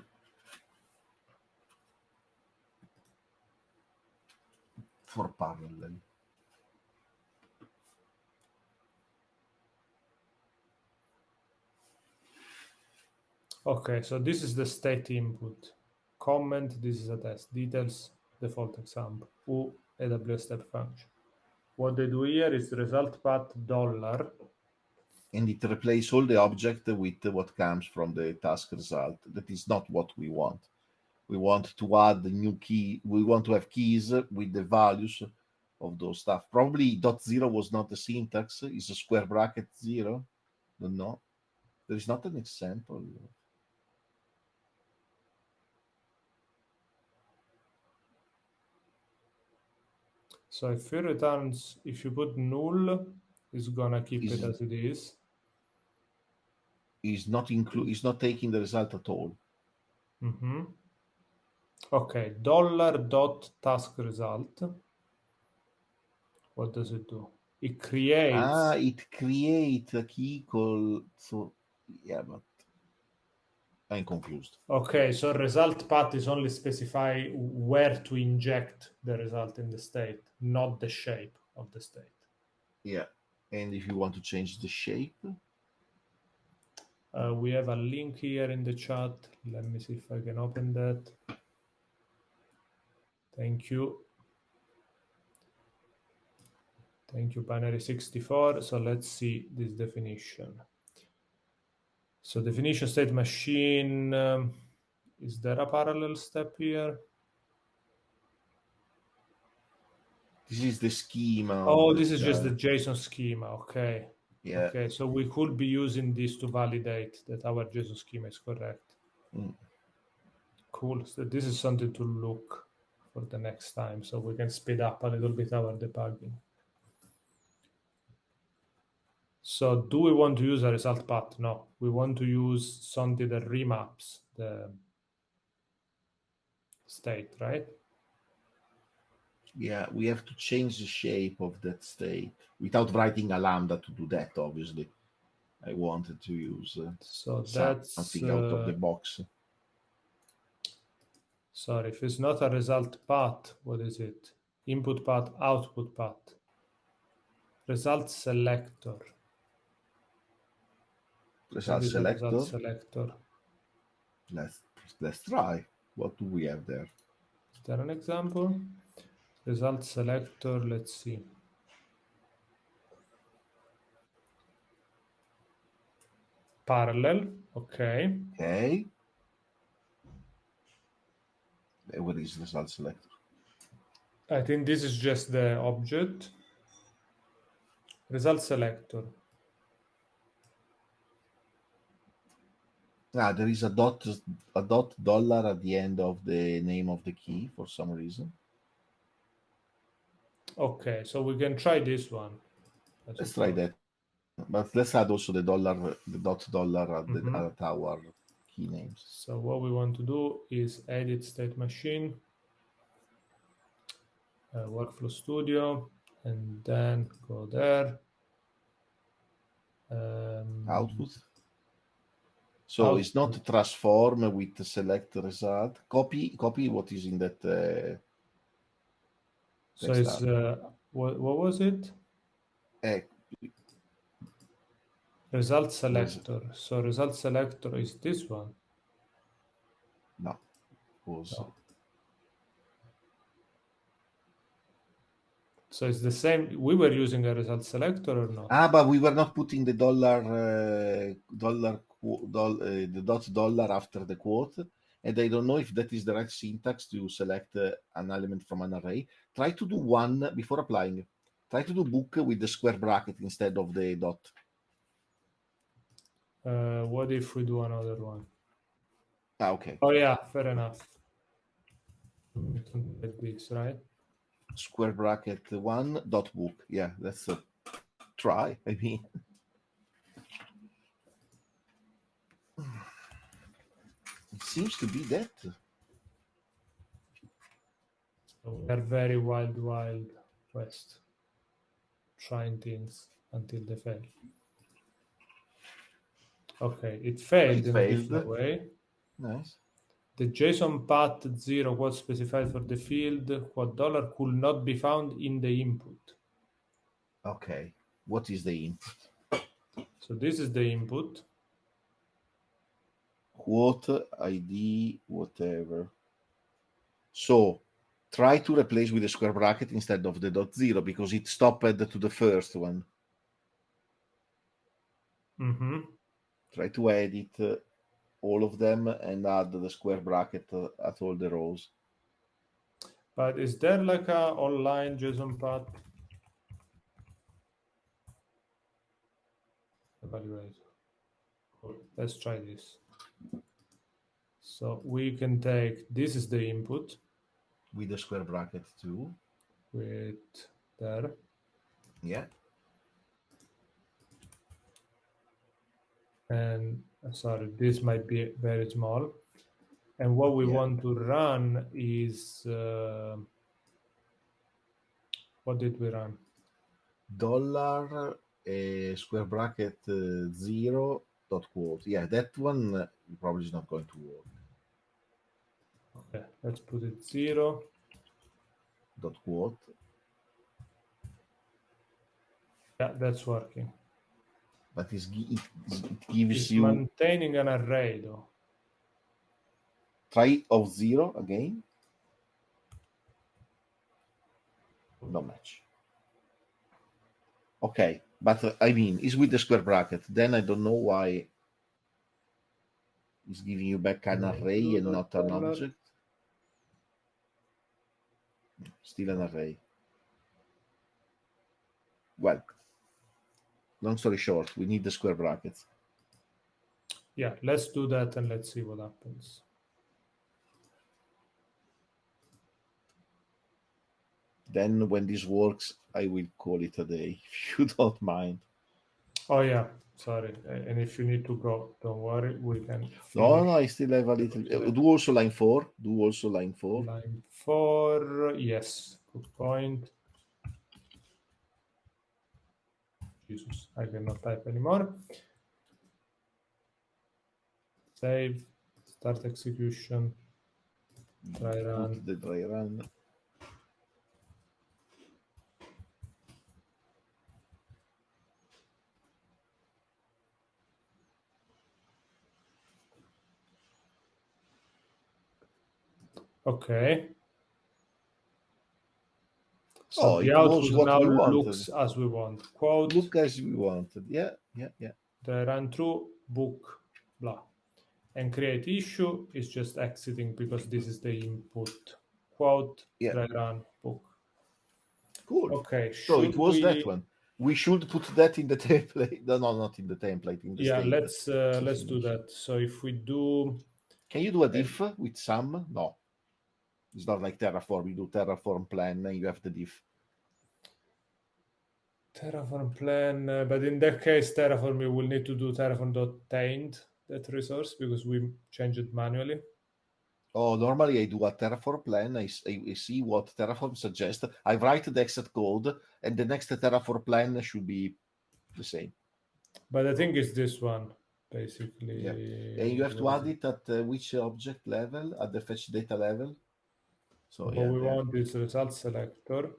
For parallel. Okay, so this is the state input. Comment, this is a test. Details, default example. AWS step function. What they do here is result path $, and it replaces all the object with what comes from the task result. That is not what we want. We want to add the new key. We want to have keys with the values of those stuff. Probably .0 was not the syntax. Is a square bracket 0? Don't know. There is not an example. So if it returns, if you put null, it's gonna keep it as it is. Is not taking the result at all. Mm-hmm. Okay, $.task result. What does it do? It creates. It creates a key called. So yeah, but I'm confused. Okay, so result path is only specify where to inject the result in the state, not the shape of the state. Yeah, and if you want to change the shape, we have a link here in the chat. Let me see if I can open that. Thank you. Thank you, Binary64. So let's see this definition. So definition state machine, is there a parallel step here? This is the schema. Oh, this is just the JSON schema. Okay. Yeah. Okay, so we could be using this to validate that our JSON schema is correct. Cool. So this is something to look for the next time, so we can speed up a little bit our debugging. So do we want to use a result path? No, we want to use something that remaps the state, right? Yeah, we have to change the shape of that state without writing a lambda to do that, obviously. I wanted to use something out of the box. Sorry, if it's not a result path, what is it? input path, output path, result selector. Result selector. Result selector. Let's try. What do we have there? Is there an example? Result selector, let's see. Parallel, okay. Okay. Where is result selector? I think this is just the object. Result selector. Ah, there is a dot dollar at the end of the name of the key for some reason. Okay, so we can try this one. Let's try that. But let's add also the dollar, the dot dollar at our key names. So what we want to do is edit state machine, workflow studio, and then go there. Output. So it's not transform with the select result. Copy what is in that. So it's what was it? Result selector. So result selector is this one. No, was. No. So it's the same. We were using a result selector or not? Ah, but we were not putting the the dot dollar after the quote, and I don't know if that is the right syntax to select an element from an array. Try to do one before applying. Try to do book with the square bracket instead of the dot. What if we do another one? Ah, okay. Oh yeah, fair enough. Like this, right? Square bracket one dot book. Yeah, let's try. I mean. It seems to be that. So we are very wild west, trying things until they fail. Okay, it failed in a different way. Nice. The JSON path 0 was specified for the field quote dollar could not be found in the input. Okay, what is the input? So this is the input. Quote ID whatever. So try to replace with a square bracket instead of the dot zero because it stopped to the first one. Try to edit all of them and add the square bracket at all the rows. But is there like a online JSON path? Evaluate. Cool. Let's try this. So we can take, this is the input. With the square bracket too. With there. Yeah. And sorry, this might be very small. And what we want to run is, what did we run? Dollar square bracket 0 dot quote. Yeah, that one probably is not going to work. Okay, let's put it 0 dot quote. Yeah, that's working. But it gives you maintaining an array though. Try of 0 again. Not much. Okay, but I mean, it's with the square bracket. Then I don't know why it's giving you back an array and not an object. Still an array. Well, long story short, we need the square brackets. Yeah, let's do that and let's see what happens. Then when this works, I will call it a day, if you don't mind. Oh yeah, sorry. And if you need to go, don't worry, we can finish. No, I still have a little. Do also line 4. Do also line 4. Line 4, yes. Good point. Jesus, I cannot type anymore. Save, start execution, dry run. The dry run. Okay. So Oh, the it was output what now we wanted. looks as we want. Quote, Look as we wanted. Yeah. the run through book, blah. And create issue is just exiting because this is the input. Quote, Yeah. try run book. Cool. Okay, So it should was we... that one. We should put that in the template. No, not in the template, in the Yeah, state. let's do that. So if we do... Can you do a diff with some? No. It's not like Terraform. You do Terraform plan and you have the diff. Terraform plan, but in that case, Terraform, we will need to do terraform.taint that resource because we changed it manually. Oh, normally I do a Terraform plan. I see what Terraform suggests. I write the exact code, and the next Terraform plan should be the same. But I think it's this one, basically. Yeah, and you have to add it at which object level? At the fetch data level. So but yeah, we want this result selector.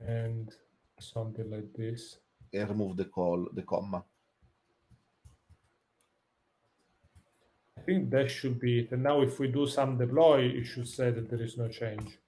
And something like this. and remove the comma. I think that should be it. And now if we do some deploy, it should say that there is no change.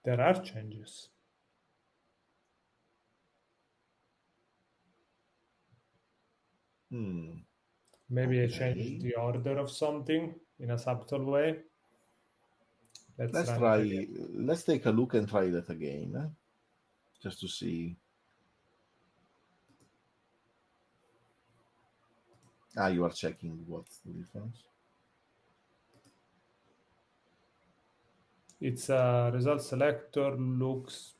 There are changes. Maybe I changed the order of something in a subtle way. Let's try. Let's take a look and try that again, just to see. You are checking what's the difference. It's a result selector, looks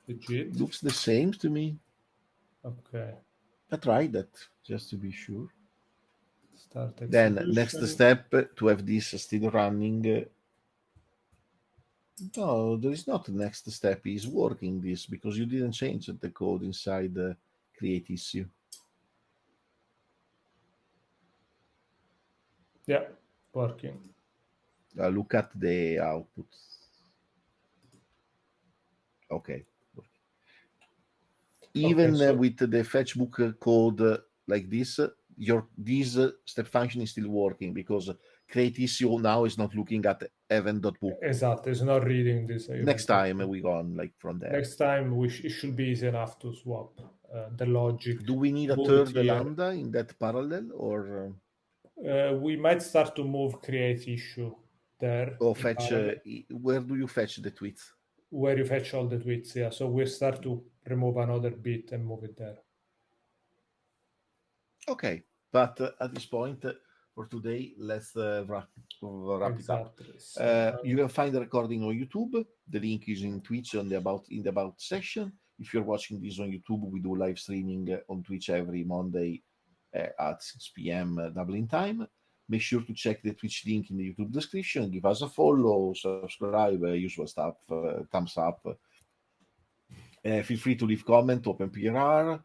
legit. Looks the same to me. Okay. I tried that just to be sure. Start Then execution. next step to have this still running. No, there is not a next step. Is working this because you didn't change the code inside the create issue. Yeah, working. Look at the output. Okay. Even with the fetchbook code like this, this step function is still working because create issue now is not looking at event.book. Exactly, it's not reading this. Next time we go on like from there. Next time it should be easy enough to swap the logic. Do we need a third lambda in that parallel, or we might start to move create issue there? Or fetch. Where do you fetch the tweets? Where you fetch all the tweets, yeah. So we start to remove another bit and move it there. Okay, but at this point for today, let's wrap it up. You can find the recording on YouTube. The link is in Twitch in the about section. If you're watching this on YouTube, we do live streaming on Twitch every Monday at 6 p.m. Dublin time. Make sure to check the Twitch link in the YouTube description. Give us a follow, subscribe, usual stuff, thumbs up. Feel free to leave comment, open PRR.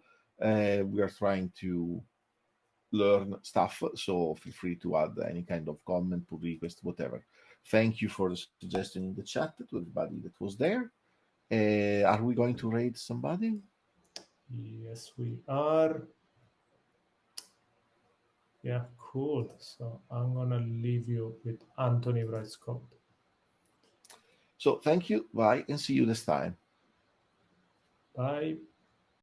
We are trying to learn stuff, so feel free to add any kind of comment, pull request, whatever. Thank you for the suggestion in the chat to everybody that was there. Are we going to raid somebody? Yes, we are. Yeah, cool. So I'm gonna leave you with Anthony writes code. So thank you, bye, and see you next time. Bye.